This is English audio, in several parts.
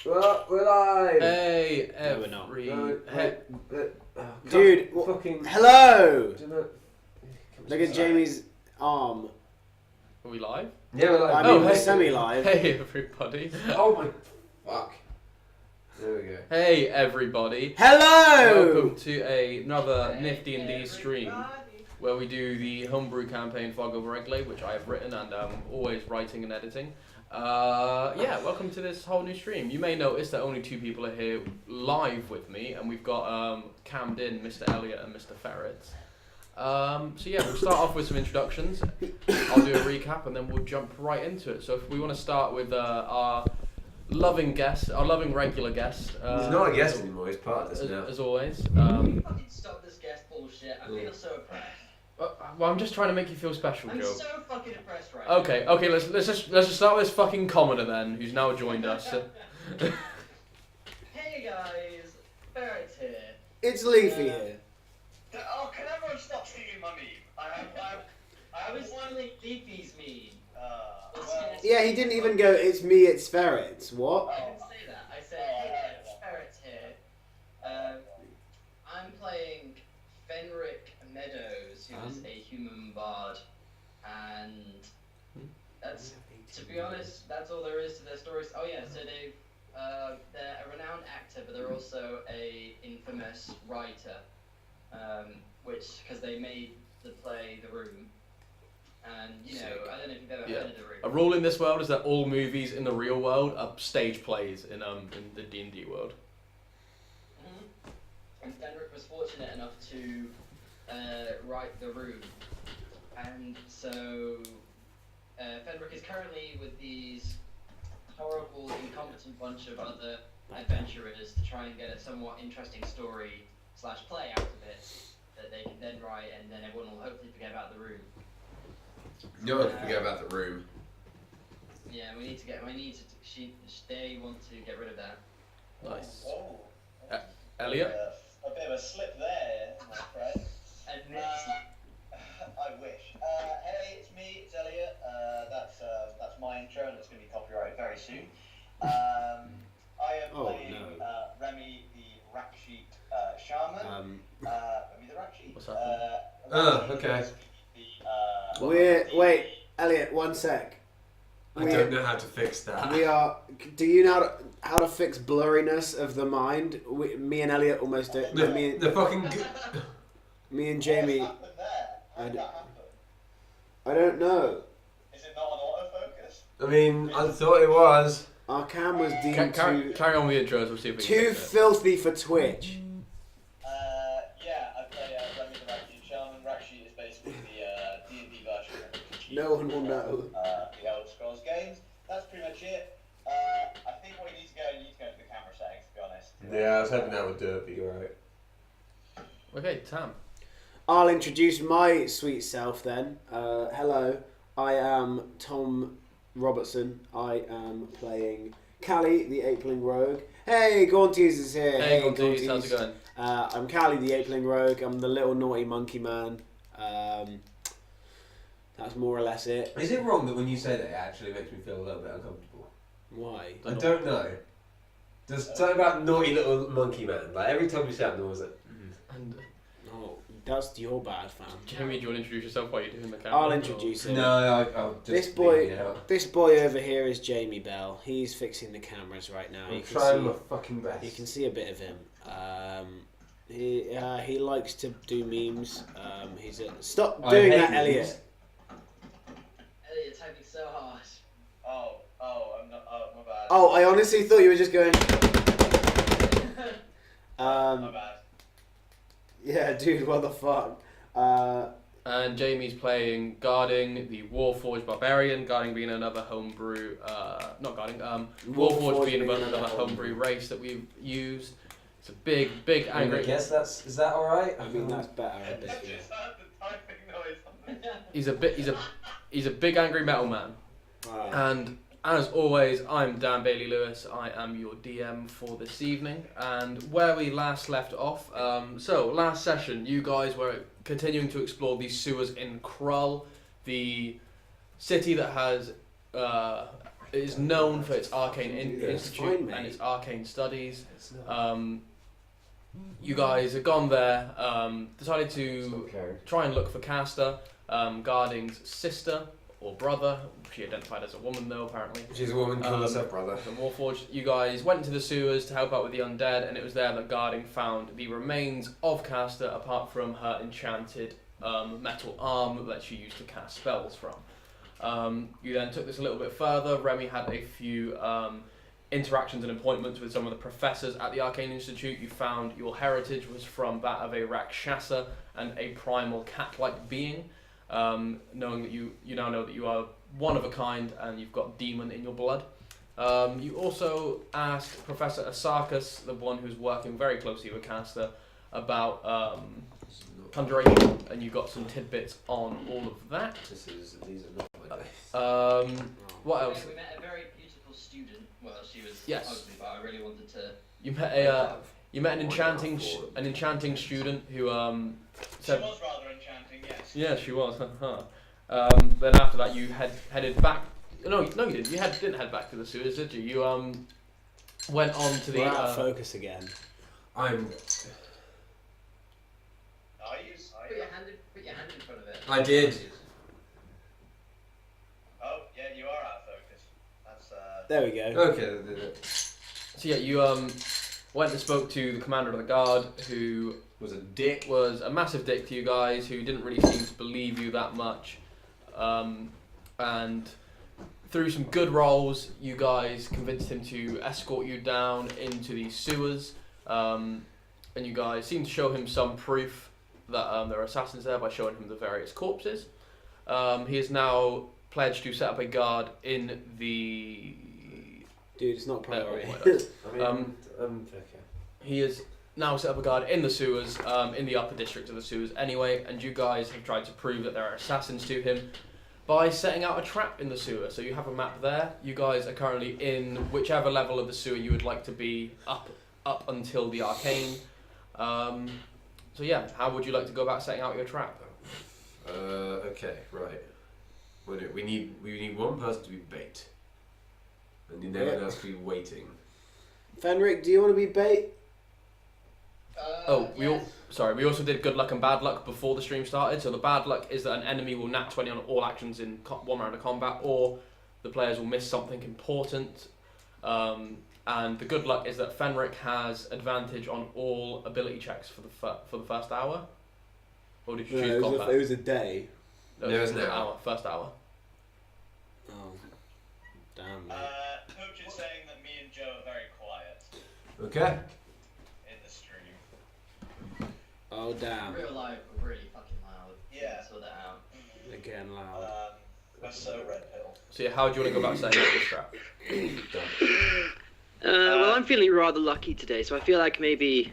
Well, we're live. Hey, No, we're not. Dude, fucking. Hello. Look at Jamie's arm. Are we live? Yeah, we're live. I mean, hey. we're semi-live. Hey, everybody. Oh my fuck. There we go. Hey, everybody. Hello. Welcome to another NifD&D stream where we do the Homebrew campaign Fog Over Redglade, which I have written and always writing and editing. Yeah, welcome to this whole new stream. You may notice that only two people are here live with me, and we've got cammed in Mr. Elliot and Mr. Ferret. So yeah, we'll start off with some introductions. I'll do a recap and then we'll jump right into it. So if we want to start with our loving guest, our loving regular guest. He's not a guest anymore, he's part of this now. As always. Fucking stop this guest bullshit. I feel so oppressed. Well, I'm just trying to make you feel special, I'm Joe. so fucking oppressed right Okay, let's just start with this fucking commoner then, who's now joined us. Hey guys, Ferret's here. It's Leafy here. Oh, can everyone stop stealing my meme? I was stealing Leafy's meme. Yeah, he didn't even go. It's me. It's Ferrets. What? I didn't say that. I said, hey guys, Ferret's here. I'm playing Fenric Meadows, who is a human bard, and that's, to be honest, that's all there is to their stories. Oh yeah, so they're a renowned actor, but they're also a infamous writer, because they made the play The Room, and I don't know if you've ever heard of The Room. A rule in this world is that all movies in the real world are stage plays in the D&D world. And Fenric was fortunate enough to write The Room, and so Fenric is currently with these horrible, incompetent bunch of other adventurers to try and get a somewhat interesting story / play out of it that they can then write, and then everyone will hopefully forget about The Room. No one can forget about The Room. Yeah, they want to get rid of that. Nice. Oh. Elliot? A bit of a slip there, my friend. I wish. Hey, it's me, it's Elliot. That's my intro, and it's going to be copyrighted very soon. I am playing Remy the Rack Sheet Shaman. Remy the Rack Sheet. What's happening? Okay. Wait, Elliot. 1 sec. I don't know how to fix that. Do you know how to fix blurriness of the mind? Me and Elliot almost did. The fucking. Me and Jamie. What happened there? How did that happen? I don't know. Is it not an autofocus? I mean, I thought it was. Our cam was deemed Carry on with the intros, we'll see if we can too fix it. filthy for Twitch. Yeah, I play Remy the Rack Sheet Shaman. Rack Sheet is basically the D&D version of the Cheat. No one will know. The Elder Scrolls games. That's pretty much it. I think what you need to go to the camera settings, to be honest. Yeah, I was hoping that would do it, but you're right. Okay, Tam. I'll introduce my sweet self then. Hello, I am Tom Robertson. I am playing Callie, the Apeling Rogue. Hey, Gaunties is here. Hey, Gaunties, how's it going? I'm Callie, the Apeling Rogue. I'm the little naughty monkey man. That's more or less it. Is it wrong that when you say that it actually makes me feel a little bit uncomfortable? Why? I don't know. There's something about naughty little monkey man. Like every time you say it, I'm always like, And Oh, that's your bad, fam. Jamie, do you want to introduce yourself while you're doing the camera? I'll introduce him. no, I'll just This leave boy, it out. this boy over here is Jamie Bell. He's fixing the cameras right now. I'm You can trying see- my fucking best. You can see a bit of him. He likes to do memes. Stop I doing hate that, memes. Elliot. Elliot, you're typing so hard. I'm not. Oh, my bad. Oh, I honestly thought you were just going. My bad. Yeah, dude, what the fuck? And Jamie's playing Guarding, the Warforged Barbarian. Guarding being another homebrew, not Guarding, Warforged being another homebrew race that we've used. It's a big angry. I guess is that alright? I mean, that's better. I just heard the typing noise. He's a big angry metal man. And as always, I'm Dan Bailey Lewis. I am your DM for this evening. And where we last left off, so last session, you guys were continuing to explore these sewers in Krull, the city that has it is known for its arcane Yeah, it's institute fine, mate. and its arcane studies. It's not. You guys have gone there, decided It's to not caring. try and look for Castor, Guarding's sister or brother. She identified as a woman though, apparently. She's a woman, call herself brother. The Warforged. You guys went into the sewers to help out with the undead, and it was there that Guarding found the remains of Castor, apart from her enchanted metal arm that she used to cast spells from. You then took this a little bit further. Remy had a few interactions and appointments with some of the professors at the Arcane Institute. You found your heritage was from that of a Rakshasa and a primal cat-like being. Knowing that you now know that you are one of a kind and you've got demon in your blood. You also asked Professor Asarkas, the one who's working very closely with Castor, about conjuration, and you got some tidbits on all of that. These are not my days. What else? We met a very beautiful student. Well, she was Yes. ugly, but I really wanted to. You met an enchanting student who She said. was rather enchanting, yes. Yeah, she was. Then after that, you headed back. No, you didn't. You didn't head back to the sewers, did you? You went on to the. We're out of focus again. I'm. Are you? Put your hand in front of it. I did. Oh, yeah, you are out of focus. That's, There we go. Okay. So yeah, you went and spoke to the commander of the guard, who Was a dick. was a massive dick to you guys, who didn't really seem to believe you that much, and through some good rolls, you guys convinced him to escort you down into the sewers, and you guys seemed to show him some proof that there are assassins there by showing him the various corpses. He is now pledged to set up a guard in the. Dude, it's not priority. I mean, okay. He is now set up a guard in the sewers, in the upper district of the sewers anyway, and you guys have tried to prove that there are assassins to him by setting out a trap in the sewer. So you have a map there. You guys are currently in whichever level of the sewer you would like to be up until the arcane. So yeah, how would you like to go about setting out your trap? Okay, right. We need one person to be bait. And no one else to be waiting. Fenric, do you want to be bait? We also did good luck and bad luck before the stream started. So the bad luck is that an enemy will nat 20 on all actions in one round of combat, or the players will miss something important. And the good luck is that Fenric has advantage on all ability checks for the first hour. Or did you choose combat? It was a day. No, it was an an hour. First hour. Oh, damn. Mate. Coach is saying that me and Joe are very quiet Okay. in the stream. Oh, damn. Real life, we're really fucking loud. Yeah. Sort that out. Again, loud. We're so red pill. So yeah, how do you want to go about setting up this trap? Well, I'm feeling rather lucky today, so I feel like maybe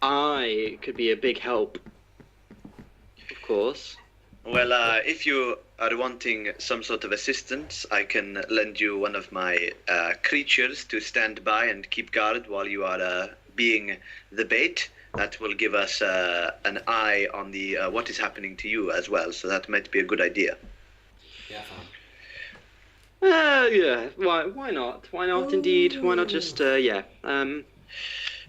I could be a big help. Of course. Well, if you are wanting some sort of assistance, I can lend you one of my creatures to stand by and keep guard while you are being the bait. That will give us an eye on the what is happening to you as well, so that might be a good idea. Yeah, fine. Yeah. Why not? Why not? Indeed. Why not just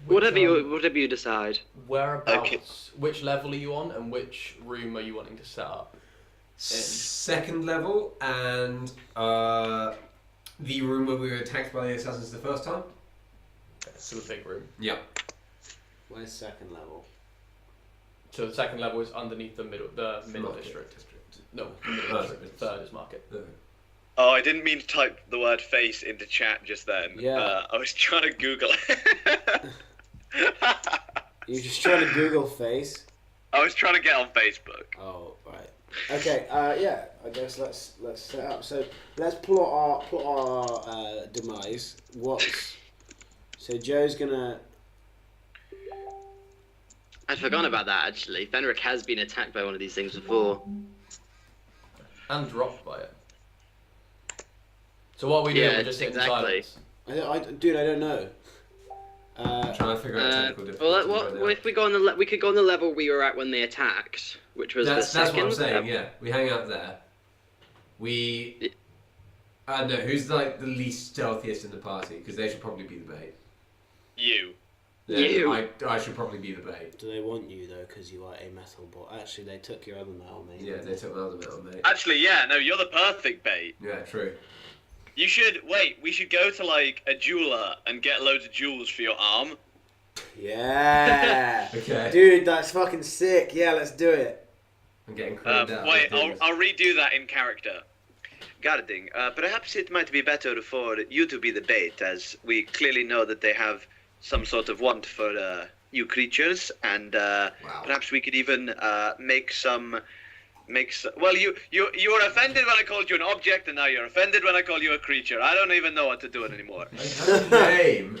whatever you decide. Whereabouts? Okay. Which level are you on, and which room are you wanting to set up? Second level, and the room where we were attacked by the assassins the first time. So the big room. Yeah. Where's second level? So the second level is underneath the middle Market district. No, the middle district. Third is market. Oh, I didn't mean to type the word face into chat just then. Yeah. I was trying to Google it. You're just trying to Google face. I was trying to get on Facebook. Oh, right. Okay. Yeah. I guess let's set up. So let's plot our demise. So Joe's gonna. I'd forgotten about that actually. Fenric has been attacked by one of these things before. And dropped by it. So what are we doing? Yeah, We're just sitting exactly. in silence. Dude, I don't know. Trying to figure out technical difficulties. Well, if we go on we could go on the level we were at when they attacked, which was That's the what second. I'm saying. Yeah, we hang out there. No, who's like the least stealthiest in the party? Because they should probably be the bait. You. Yeah, You. I should probably be the bait. Do they want you though? Because you are a metal bot. Actually, they took your other metal, mate. Yeah, they took my other metal, mate. Actually, yeah, no, you're the perfect bait. Yeah, true. You should wait. We should go to like a jeweler and get loads of jewels for your arm. Yeah. Okay. Dude, that's fucking sick. Yeah, let's do it. I'm getting creamed out. Wait, Let's do this. I'll redo that in character. Guarding. Perhaps it might be better for you to be the bait, as we clearly know that they have some sort of want for you creatures, and perhaps we could even make some. Well, you were offended when I called you an object, and now you're offended when I call you a creature. I don't even know what to do it anymore. Name.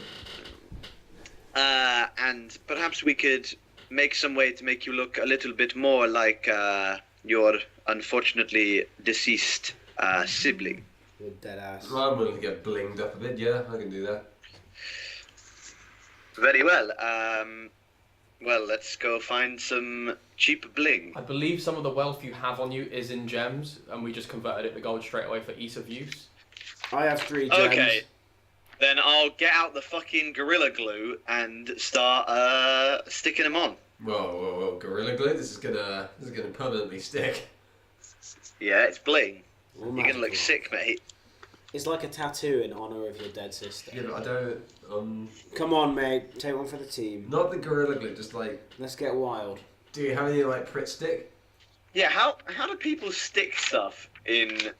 And perhaps we could make some way to make you look a little bit more like your unfortunately deceased sibling. You're dead ass. Well, I'm willing to get blinged up a bit. Yeah, I can do that. Very well. Well, let's go find some cheap bling. I believe some of the wealth you have on you is in gems, and we just converted it to gold straight away for ease of use. I have 3 gems. Okay. Then I'll get out the fucking Gorilla Glue and start sticking them on. Whoa, Gorilla Glue. This is gonna permanently stick. Yeah, it's bling. All You're gonna magical. look sick, mate. It's like a tattoo in honour of your dead sister. Yeah, but I don't. Come on, mate. Take one for the team. Not the Gorilla Glue. Just like, Let's get wild. do you have any like Pritt stick? Yeah, how do people stick stuff in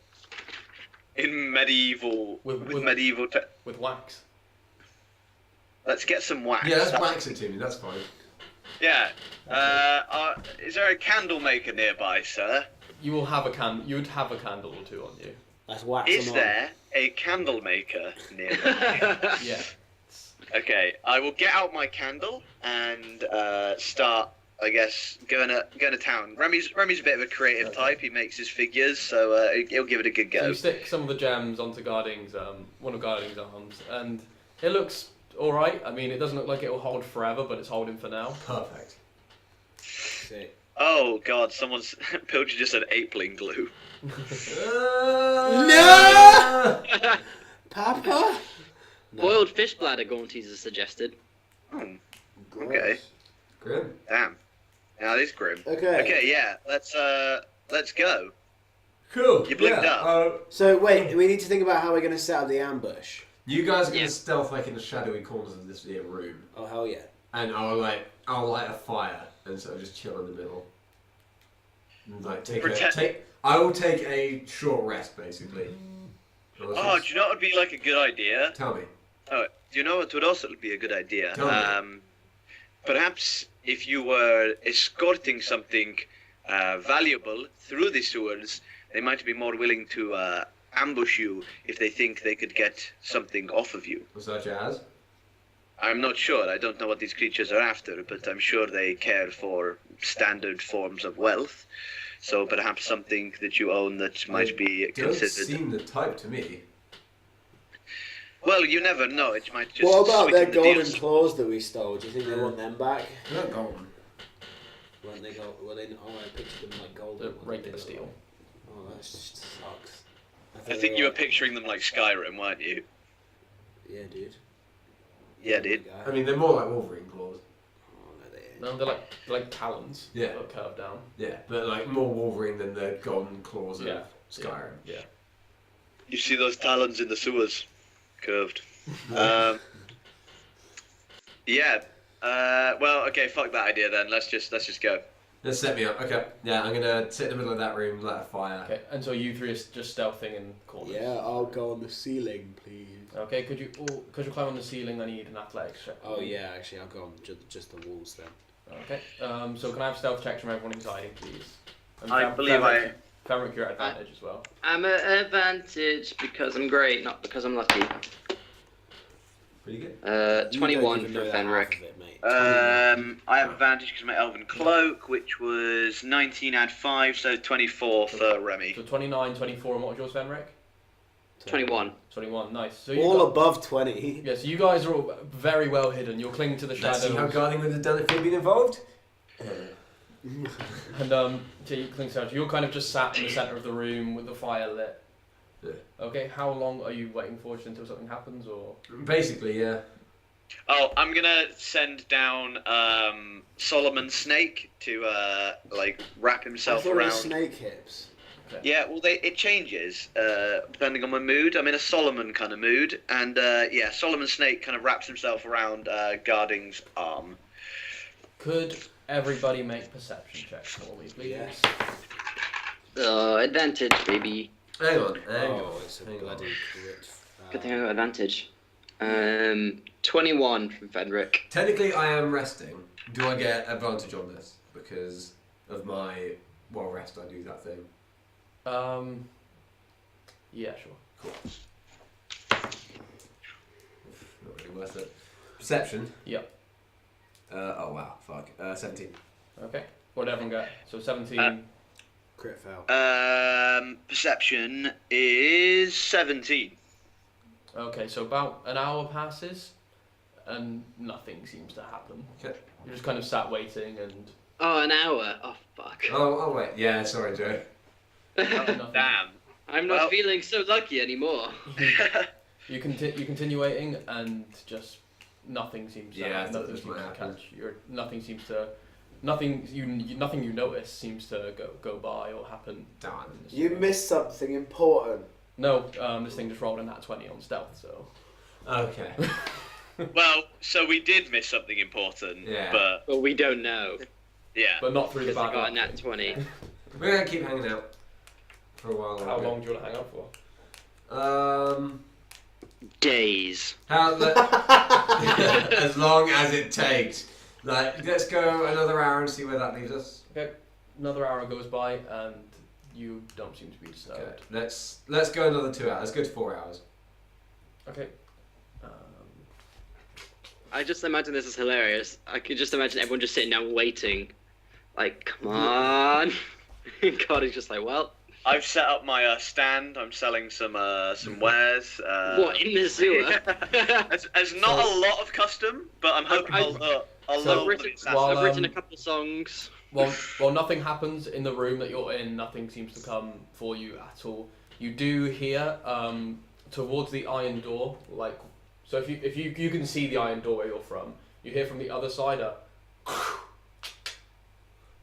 medieval With medieval? With wax. Let's get some wax. Yeah, let's wax it to me. That's fine. Yeah. Is there a candle maker nearby, sir? You will have a You'd have a candle or two on you. Let's wax Is them there a candle maker nearby? Yeah. Okay, I will get out my candle and start, I guess, going to town. Remy's a bit of a creative type. He makes his figures, so he'll give it a good So go. you stick some of the gems onto Guarding's, one of Guarding's arms, and it looks alright. I mean, it doesn't look like it will hold forever, but it's holding for now. Perfect. Sick. Oh god, Pilcher just said apeling glue. No! Papa? No. Boiled fish bladder gaunties are suggested. Hmm, Gross. okay. Grim. Damn. Now that is grim. Okay. Okay, yeah, let's go. Cool. You blinked up. So wait, we need to think about how we're going to set up the ambush. You guys are gonna Yeah. stealth like in the shadowy corners of this here room, Oh hell yeah. and I'll light a fire and sort of just chill in the middle. And, like I will take a short rest basically. Oh, do you know what would be like a good idea? Tell me. Oh, do you know what would also be a good idea? Tell me. Perhaps if you were escorting something valuable through the sewers, they might be more willing to ambush you if they think they could get something off of you. Such as? I'm not sure. I don't know what these creatures are after, but I'm sure they care for standard forms of wealth. So perhaps something that you own that might be Don't considered. seem the type to me. Well, you never know. It might just. What about their sweeten the golden deals. claws that we stole? Do you think they want them back? They're not golden. Weren't they gold? Were they? Oh, I pictured them like golden. They're What regular did they steel. look like? Oh, that just sucks. I think you were picturing them like Skyrim, weren't you? Yeah, dude. Yeah, dude. I mean, they're more like Wolverine claws. Oh no, they ain't. No, they're like talons. Yeah. That curve down. Yeah, but like more Wolverine than the golden claws of Yeah. Skyrim. Yeah. You see those talons in the sewers, curved. Yeah. Well, okay. Fuck that idea then. Let's just go. Let's set me up. Okay. Yeah, I'm gonna sit in the middle of that room, light a fire. Okay, and so you three are just stealthing in corners. Yeah, I'll go on the ceiling, please. Okay, could you climb on the ceiling? I need an athletics check. Oh yeah, actually, I'll go on just the walls then. Okay. So can I have stealth checks from everyone inside, please? And I believe I. Femric, you're at advantage as well. I'm at advantage because I'm great, not because I'm lucky. Pretty good. You 21 don't even for know that half Fenric. of it, mate. I have advantage because of my elven cloak, which was 19 add 5, so 24 for Remy. So 29, 24, and what was yours, Fenric? 21. 21, nice. So you All got, above 20. yeah, so you guys are all very well hidden. You're clinging to the Let's see how shadows. guarding would have done if he'd been involved. And so you cling to the shadows. You're kind of just sat in the centre of the room with the fire lit. Yeah. Okay, how long are you waiting for just until something happens, or? Basically, yeah. Oh, I'm gonna send down Solomon Snake to like wrap I himself thought it was around. snake hips. Okay. Yeah, well, it changes depending on my mood. I'm in a Solomon kind of mood, and yeah, Solomon Snake kind of wraps himself around Guarding's arm. Could everybody make perception checks for me, please? Yes. Advantage, baby. Hang on. Oh, it's a Hang on. bloody crit. Good thing I got advantage. 21 from Fenric. Technically, I am resting. Do I get advantage on this because of my rest? I do that thing. Yeah, sure. Cool. Not really worth it. Perception. Yep. Oh wow, fuck. 17. Okay. What did everyone get? So 17. Crit fail. Perception is 17. Okay, so about an hour passes, and nothing seems to happen. Okay. You're just kind of sat waiting, and Oh, an hour. Oh, fuck. Oh wait. Yeah, sorry, Joe. nothing. Damn. I'm not Well- feeling so lucky anymore. You continue waiting, and just nothing seems to Yeah, I thought nothing this seems might to happen. catch your nothing seems to nothing you notice seems to go by or happen. Darn. You missed something important. No, this thing just rolled a nat 20 on stealth, so. Okay. Well, so we did miss something important, Yeah. but But we don't know. yeah. But not through the Because I bad got a luck nat thing. 20. We're gonna keep hanging out for a while. How long do you want to hang out for? Days. As long as it takes. Like, let's go another hour and see where that leaves us. Okay, another hour goes by, and you don't seem to be disturbed. Okay. Let's go another 2 hours. Let's go to 4 hours. Okay. I just imagine this is hilarious. I could just imagine everyone just sitting down waiting. Like, come on. God, he's just like, well, I've set up my stand. I'm selling some wares. what, in the sewer? There's not a lot of custom, but I'm hoping I'll So- learn what it's at. While, I've written a um, couple songs. Well, nothing happens in the room that you're in. Nothing seems to come for you at all. You do hear towards the iron door, like so. If you can see the iron door where you're from, you hear from the other side a.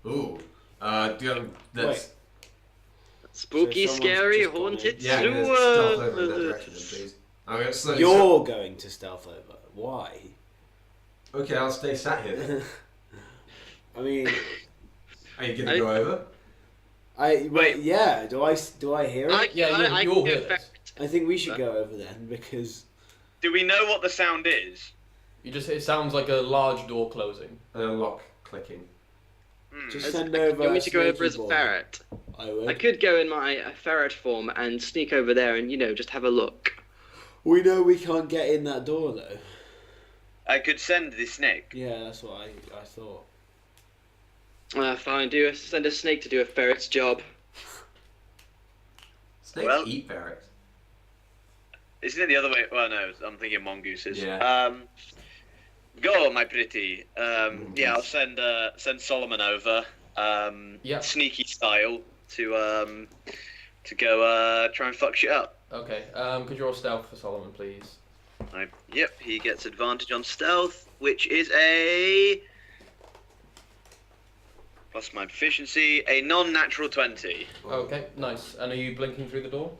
Ooh. That's... Spooky, So someone's scary, just gone haunted in. Yeah, I'm gonna stealth over in that direction then, sewers. please. I'm gonna slowly... You're going to stealth over. Why? Okay, I'll stay sat here then. I mean, Are you gonna go over? wait. Yeah. Do I hear it? Yeah, you all hear can this. I think we should go over then because Do we know what the sound is? It sounds like a large door closing. And a lock clicking. just As- send You over. want me to go over sneaky as a boy. ferret? I would. I could go in my ferret form and sneak over there and, just have a look. We know we can't get in that door though. I could send the snake. Yeah, that's what I thought. Fine, send a snake to do a ferret's job. Snakes Well- eat ferrets. Isn't it the other way? Well, no, I'm thinking mongooses. Yeah. Go, my pretty. Yeah, I'll send Solomon over. Yeah. Sneaky style to go try and fuck shit up. Okay. Could you roll stealth for Solomon, please? Yep, he gets advantage on stealth, which is a plus my proficiency, a non-natural 20. Okay, nice. And are you blinking through the door?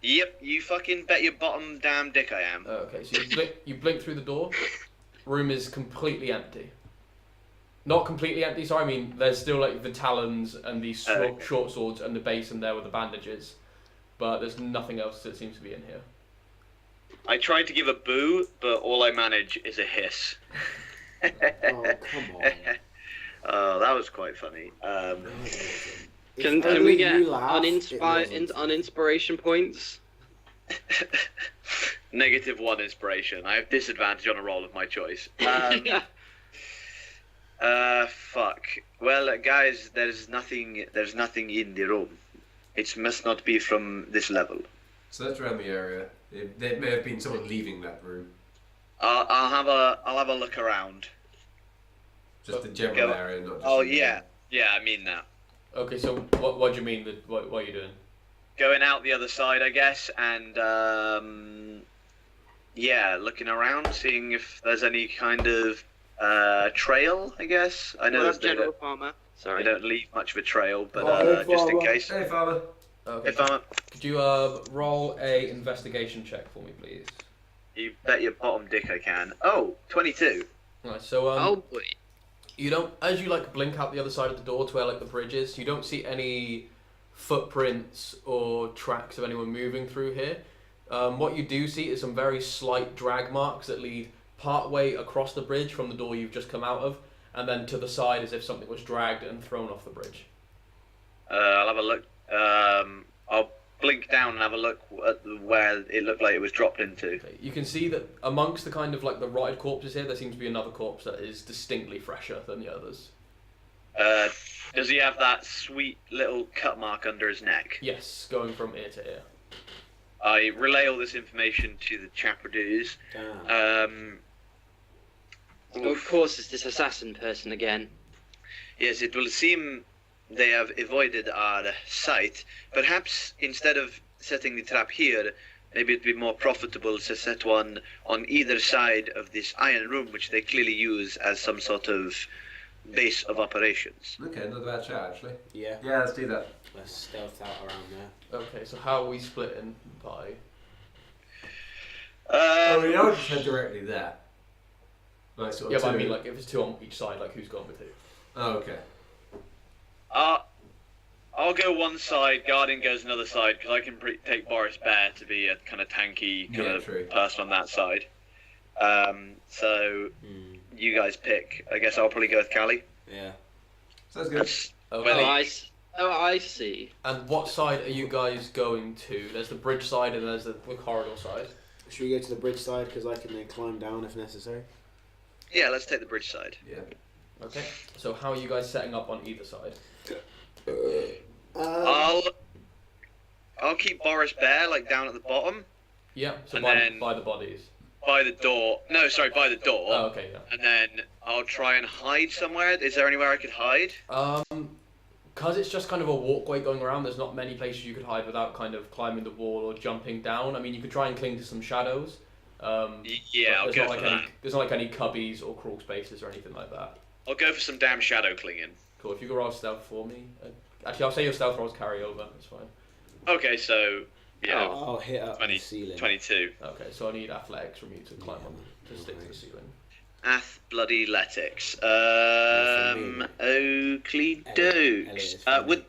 Yep, you fucking bet your bottom damn dick I am. Okay, so you blink through the door. Room is completely empty. Not completely empty. Sorry, I mean there's still like the talons and the short swords and the basin there with the bandages, but there's nothing else that seems to be in here. I tried to give a boo, but all I manage is a hiss. Oh come on. Oh, that was quite funny. Can only we get you laugh, it wasn't. uninspiration points? -1 inspiration. I have disadvantage on a roll of my choice. Fuck. Well, guys, there's nothing in the room. It must not be from this level. So that's around the area. There may have been someone leaving that room. I'll have a look around. Just the general Go. area, not just... Oh the yeah, I mean that. Okay, so what do you mean? What are you doing? going out the other side, I guess, and yeah, looking around, seeing if there's any kind of trail, I guess. I know Well, they General don't, Farmer. they Sorry. don't leave much of a trail, but Oh, just in farmer. case. Hey, farmer. Okay. Hey, farmer, Could you roll a investigation check for me, please? you bet your bottom dick I can. Oh, 22. Right. So Oh boy. you don't, as you like blink out the other side of the door to where like the bridge is, you don't see any footprints or tracks of anyone moving through here. What you do see is some very slight drag marks that lead part way across the bridge from the door you've just come out of, and then to the side as if something was dragged and thrown off the bridge. I'll have a look. I'll blink down and have a look at where it looked like it was dropped into. Okay. You can see that amongst the kind of like the rotted corpses here, there seems to be another corpse that is distinctly fresher than the others. Does he have that sweet little cut mark under his neck? Yes, going from ear to ear. I relay all this information to the chaperoons. Damn. Of course, it's this assassin person again. Yes, it will seem they have avoided our sight. Perhaps instead of setting the trap here, maybe it'd be more profitable to set one on either side of this iron room, which they clearly use as some sort of base of operations. Okay, not a bad chat actually. Yeah. Yeah, let's do that. Let's stealth out around there. Okay, so how are we splitting by? Oh, we don't just head directly there. Like sort of Yeah, but I two- mean, like, if it's two on each side, like, who's gone with who? Oh, okay. I'll go one side, Guardian goes another side, because I can take Boris Bear to be a kind of tanky kind of true. person on that side. So you guys pick. I guess I'll probably go with Callie. Yeah. Sounds good. That's Okay. I see. And what side are you guys going to? There's the bridge side and there's the corridor side. Should we go to the bridge side because I can then climb down if necessary? yeah. Let's take the bridge side. Yeah. Okay. So how are you guys setting up on either side? I'll keep Boris Bear like down at the bottom Yeah. So And by, then- by the bodies. by the door. No, sorry, by the door. Oh, okay. Yeah. And then I'll try and hide somewhere. Is there anywhere I could hide? Because it's just kind of a walkway going around, there's not many places you could hide without kind of climbing the wall or jumping down. I mean, you could try and cling to some shadows. Yeah, I'll there's go not for like that. there's not like any cubbies or crawl spaces or anything like that. I'll go for some damn shadow clinging. Cool. If you could roll stealth for me. Actually, I'll say your stealth rolls carry over. That's fine. Okay, so yeah, I'll hit up 20, the ceiling. 22. Okay, so I need athletics from you to climb on, to stick to the nice. ceiling. Bloody letics. for Oakley Elliot dokes. is for me.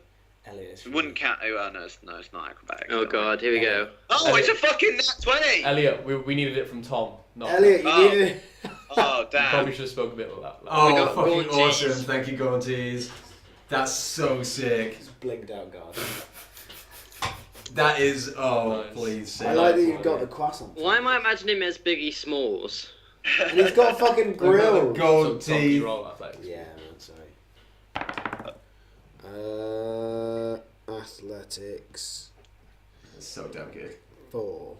Elliot is for me. Wouldn't count. Oh, no, it's not acrobatics. Oh don't worry. god, here we go. Oh, it's a fucking nat 20! Elliot, we needed it from Tom. Not Elliot, you Oh. needed it. Oh, You damn. probably should have spoken a bit of that. Oh, got fucking Gaunties. awesome. Thank you, Gaunties. That's so sick. It's blinked out guard. That is, oh, Nice. please say I like that for you've got me. the croissant. Why am I imagining him as Biggie Smalls? And he's got a fucking I've got grill. the gold So, Tom, can you teeth. roll athletics? Yeah, man, sorry. Athletics That's so damn good. 4.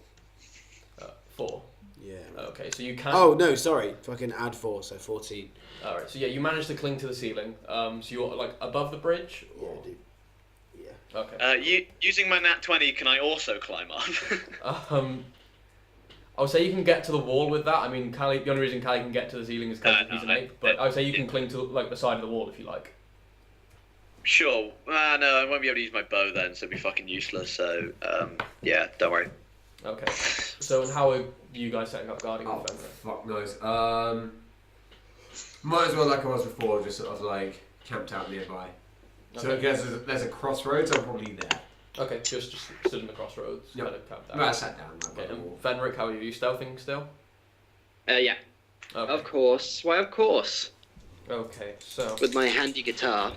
4. Yeah. Okay, so you can. Oh no, sorry. Fucking add 4, so 14. All right. So yeah, you managed to cling to the ceiling. So you're like above the bridge. Yeah, Or... dude. Yeah. Okay. Using my nat 20, can I also climb up? I would say you can get to the wall with that. I mean, Callie, the only reason Callie can get to the ceiling is because No, he's an no, ape. But I would say you can cling to like the side of the wall if you like. Sure. No, I won't be able to use my bow then, so it'd be fucking useless. So, yeah, don't worry. Okay. So how are you guys setting up guarding Oh, the fence? fuck knows. Might as well, like I was before, just sort of like camped out nearby. So I Okay. guess there's a crossroads, I'm probably there. Okay, just stood in the crossroads, Yep. kind of camped out. No, I sat down. Like, by Okay, the and wall. Fenric, how are you? Are you stealthing still? Yeah, Okay. of course. Why, of course. Okay, so. With my handy guitar.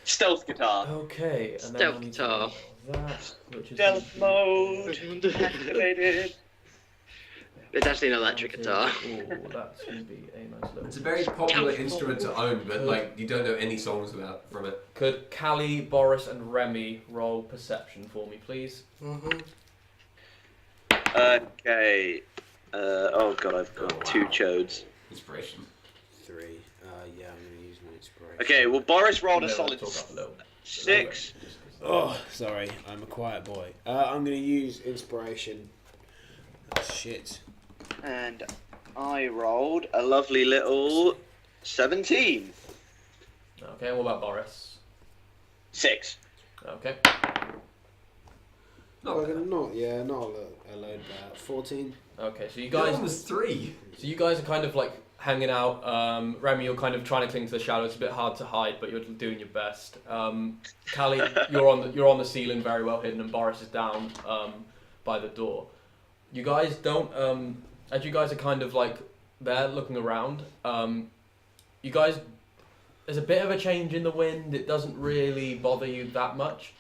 Stealth guitar. Okay, and then Stealth I need to guitar. do that, which is. Stealth mode activated. It's actually an electric guitar. Oh, that's gonna be a nice little. It's a very popular instrument to own, but like you don't know any songs about from it. Could Callie, Boris, and Remy roll perception for me, please? Okay. Oh god, I've got Oh, two wow. chodes. Inspiration. 3. Yeah, I'm gonna use my inspiration. Okay, well Boris rolled a No, solid talk up a little. 6. Oh, sorry, I'm a quiet boy. I'm going to use inspiration. Oh, shit. And I rolled a lovely little 17. Okay, what about Boris? 6. Okay. Not bad. Not a load bad. 14. Okay, so you That guys... one was 3. So you guys are kind of like hanging out. Remy, you're kind of trying to cling to the shadows. It's a bit hard to hide, but you're doing your best. Callie, you're on the ceiling, very well hidden, and Boris is down by the door. You guys don't. As you guys are kind of like there looking around, you guys. There's a bit of a change in the wind. It doesn't really bother you that much,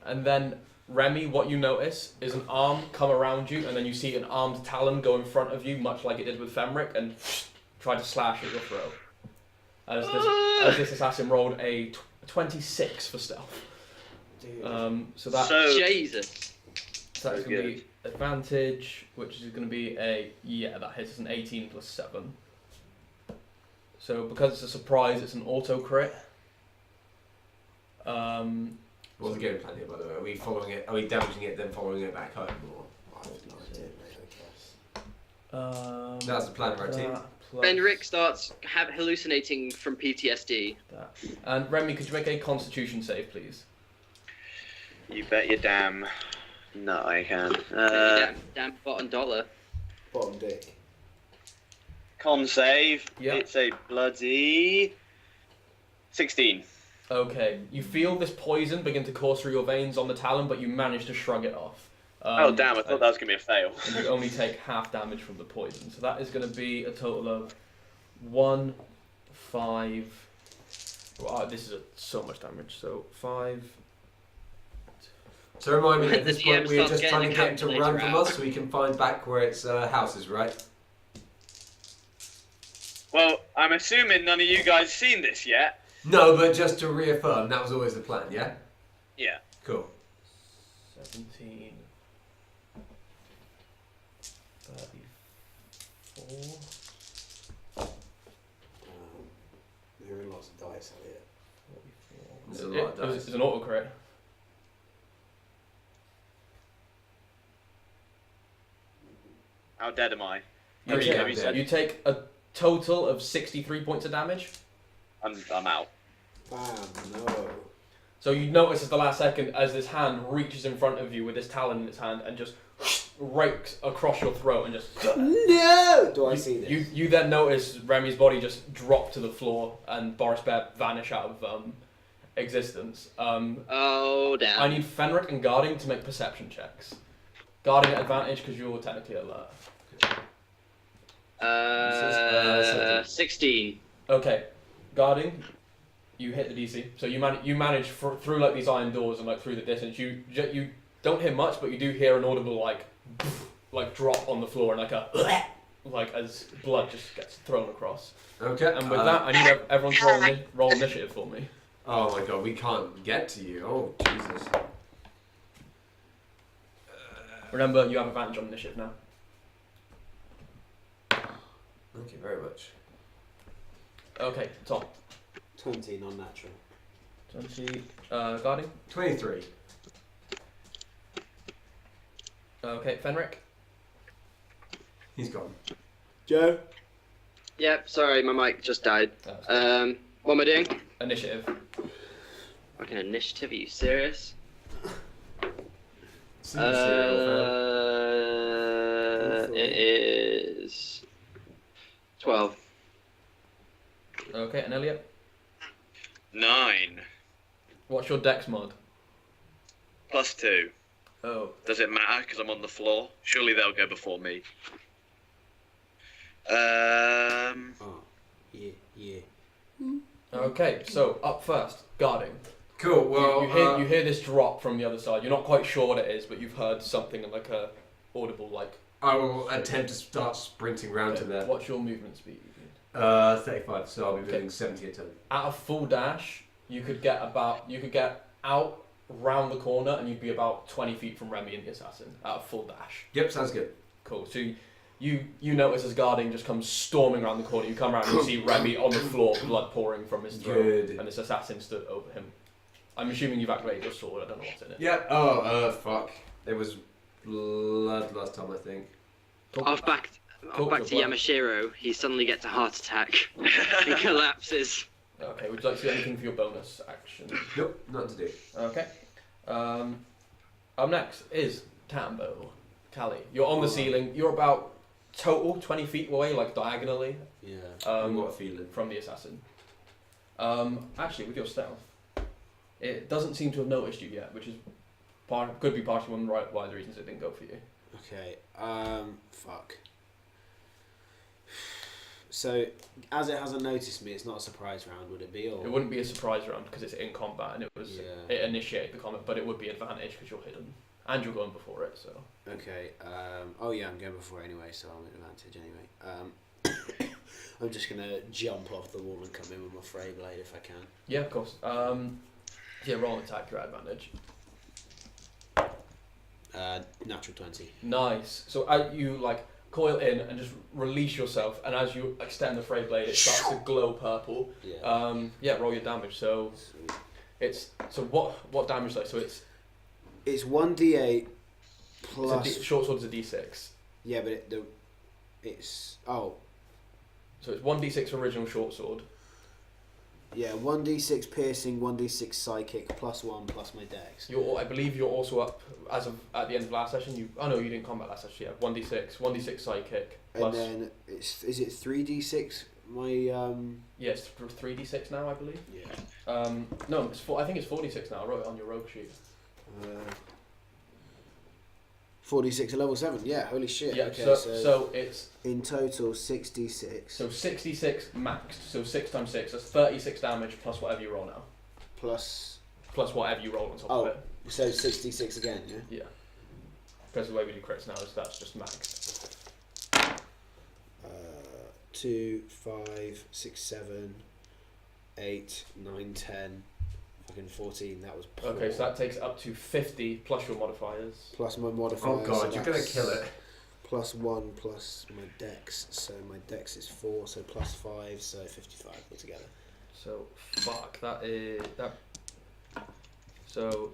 and then. Remy, what you notice is an arm come around you, and then you see an armed talon go in front of you, much like it did with Femric, and try to slash at your throat. As this assassin rolled a 26 for stealth. So Jesus. So that's going to be advantage, which is going to be that hits. It's an 18 plus 7. So because it's a surprise, it's an auto crit. What's the game plan here, by the way? Are we following it? Are we damaging it, then following it back home? Or? I have no idea, mate, I guess. That's the plan, right, team? Fenric starts hallucinating from PTSD. And Remy, could you make a Constitution save, please? You bet your damn. No, I can. Damn bottom dollar. Bottom dick. Con save. Yeah. It's a bloody 16. Okay, you feel this poison begin to course through your veins on the talon, but you manage to shrug it off. Oh damn! I thought that was gonna be a fail. And you only take half damage from the poison, so that is going to be a total of 1, 5. Wow, this is so much damage. So 5. So remind me, at The this point GM we're starts just getting trying to the get him to run calculator from out. us so we can find back where its house is, right? Well, I'm assuming none of you guys seen this yet. No, but just to reaffirm, that was always the plan, yeah? Yeah. Cool. 17. 34. There are lots of dice out here. 44. There's a lot of dice. It's an auto crit. How dead am I? You Pretty take, damn dead. you take a total of 63 points of damage. I'm out. Bam, no. So you notice at the last second as this hand reaches in front of you with this talon in its hand and just rakes across your throat and just... No! Do I see this? You then notice Remy's body just drop to the floor and Boris Bear vanish out of existence. Oh, damn. I need Fenric and Guarding to make perception checks. Guarding at advantage because you're technically alert. 16. Okay, Guarding, you hit the DC. So you manage through like these iron doors and like through the distance. You don't hear much, but you do hear an audible like drop on the floor and like a like as blood just gets thrown across. Okay. And with that, I need everyone to roll initiative for me. Oh my god, we can't get to you. Oh, Jesus. Remember, you have advantage on initiative now. Thank you very much. Okay, Tom. 20 non-natural. 20. Guarding. 23. Okay, Fenric. He's gone. Joe? Yep, sorry, my mic just died. Oh, What am I doing? initiative. Fucking initiative, are you serious? It is 12. Okay, and Elliot. 9 What's your dex mod? +2. Oh. Does it matter? Because I'm on the floor. Surely they'll go before me. Um. Oh, yeah. Okay, so up first, Guarding. Cool, well... You hear this drop from the other side. You're not quite sure what it is, but you've heard something like a audible like... I will attempt to start sprinting round to there. What's your movement speed? 35, so I'll be Okay. doing 70 a turn. At a full dash, you could get out round the corner and you'd be about 20 feet from Remy and the assassin at a full dash. Yep, sounds good. Cool. So you notice as Guarding just comes storming around the corner. You come around and you see Remy on the floor, blood pouring from his throat, Good. and this assassin stood over him. I'm assuming you've activated your sword. I don't know what's in it. Yeah. Oh, fuck. It was blood last time, I think. Off back to Yamashiro, he suddenly gets a heart attack and collapses. Okay, would you like to do anything for your bonus action? Nope, nothing to do. Okay. Up next is Tambo. Callie, you're on the ceiling. You're about total 20 feet away, like diagonally. Yeah. What a feeling. From the assassin. Actually, with your stealth, it doesn't seem to have noticed you yet, which is could be partially one of the reasons it didn't go for you. Okay. Fuck. So, as it hasn't noticed me, it's not a surprise round, would it be? Or it wouldn't be a surprise round because it's in combat and it initiated the combat, but it would be advantage because you're hidden and you're going before it. So. Okay. Oh yeah, I'm going before anyway, so I'm at advantage anyway. I'm just gonna jump off the wall and come in with my fray blade if I can. Yeah, of course. Yeah, roll and attack. You're at advantage. Natural 20. Nice. So you like coil in and just release yourself, and as you extend the fray blade, it starts to glow purple. Yeah. Yeah. Roll your damage. So it's what damage like? So it's 1d8 plus. Short sword is a d6. Yeah, but it's So it's 1d6 original short sword. Yeah, 1d6 piercing, 1d6 psychic, +1 plus my dex. I believe you're also up as of at the end of last session. You didn't combat last session. Yeah, 1d6 psychic. Plus, and then is it 3d6? My Yeah, it's 3d6 now, I believe. Yeah. No, I think it's 4d6 now. I wrote it on your rogue sheet. 4d6 at level 7. Yeah, holy shit. Yeah. Okay, so it's in total 66. So 66 maxed. So 6 times 6. That's 36 damage plus whatever you roll now. Plus Whatever you roll on top of it. So 66 again, yeah? Yeah. Because the way we do crits now is that's just maxed. 2, 5, 6, 7, 8, 9, 10, fucking 14. That was poor. Okay, so that takes it up to 50 plus your modifiers. Plus my modifiers. Oh god, so you're gonna kill it. +1 plus my dex. So my dex is 4, so +5, so 55 altogether. So fuck, that is that. So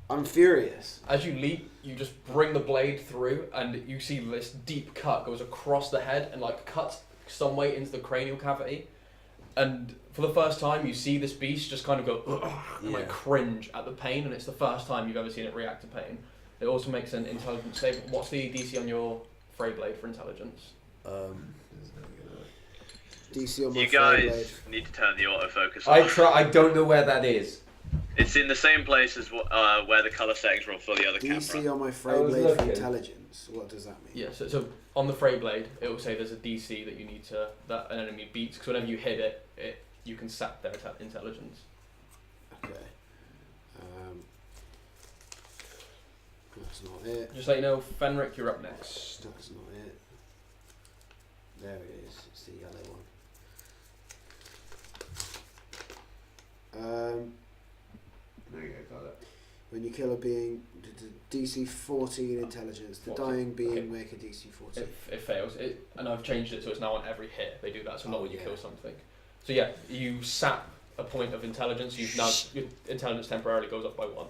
I'm furious. as you leap, you just bring the blade through, and you see this deep cut goes across the head and like cuts some way into the cranial cavity. And for the first time, you see this beast just kind of go and like cringe at the pain, and it's the first time you've ever seen it react to pain. It also makes an intelligence save. What's the DC on your fray blade for intelligence? DC on my You guys need to turn the autofocus on. I don't know where that is. It's in the same place as where the color settings were for the other DC camera. on my fray blade for intelligence. What does that mean? Yeah, so on the fray blade, it will say there's a DC that you need to that an enemy beats, because whenever you hit it, you can sap their intelligence. Okay. That's not it. Just let you know, Fenric, you're up next. That's not it. There it is. It's the yellow one. There you go, got it. When you kill a being, DC 14 intelligence. The 14, dying being okay. make a DC 14. It fails, and I've changed it so it's now on every hit they do that, so not when you yeah. kill something. So yeah, you sap a point of intelligence. You've now your intelligence temporarily goes up by 1.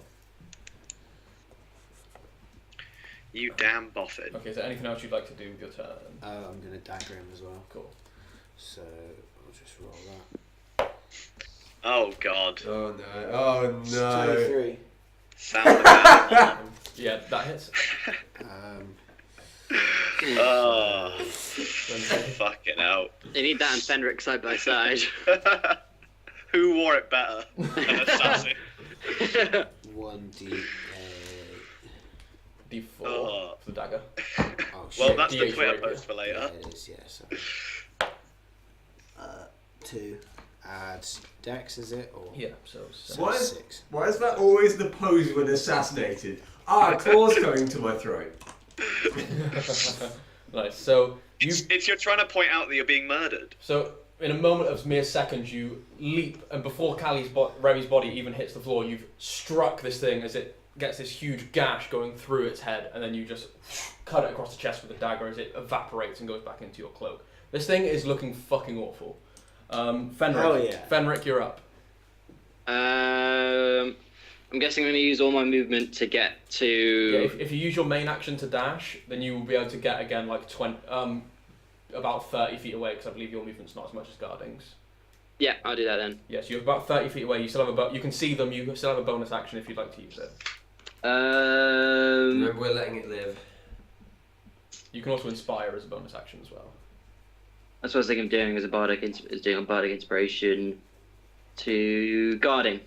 You damn boffin. Okay, is there anything else you'd like to do with your turn? I'm going to dagger him as well. Cool. So I'll just roll that. Oh god. Oh no. Oh no. 23. Sound of that. Yeah, that hits. Oh. Fucking hell. They need that and Fenric side by side. Who wore it better? An assassin. 1d8. D4 Oh. for the dagger. Oh shit. Well, that's the DH Twitter rapier. post for Yeah, later. it is, yeah. So. 2 adds dex, is it? Or Yeah, so so What is- 6. Why is that always the pose when assassinated? Claws coming to my throat. nice. So you It's you're trying to point out that you're being murdered. So in a moment of mere seconds, you leap, and before Remy's body even hits the floor, you've struck this thing as it gets this huge gash going through its head, and then you just cut it across the chest with a dagger as it evaporates and goes back into your cloak. This thing is looking fucking awful. Fenric, Hell yeah. Fenric, you're up. I'm guessing I'm going to use all my movement to get to. Yeah, if you use your main action to dash, then you will be able to get again like about 30 feet away, because I believe your movement's not as much as guarding's. Yeah, I'll do that then. Yes, you're about 30 feet away. You still have you can see them. You still have a bonus action if you'd like to use it. Remember, we're letting it live. You can also inspire as a bonus action as well. That's what I was thinking of doing as a bardic, is doing a bardic inspiration to guarding.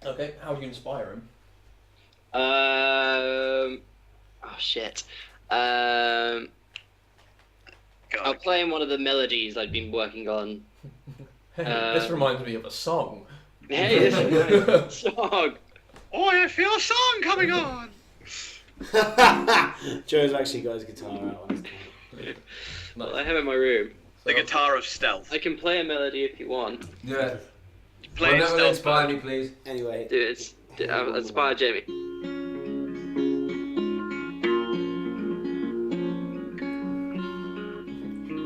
Okay, how would you inspire him? Oh shit. I'll play him one of the melodies I've been working on. Hey, this reminds me of a song. Hey, this is a song. Oh, I feel a song coming on. Joe's actually got his guitar out on his camera. Well, I have it in my room. The guitar of stealth. I can play a melody if you want. Yeah. Play That will stealth. inspire me, please. Anyway. Dude, it's inspire Jamie.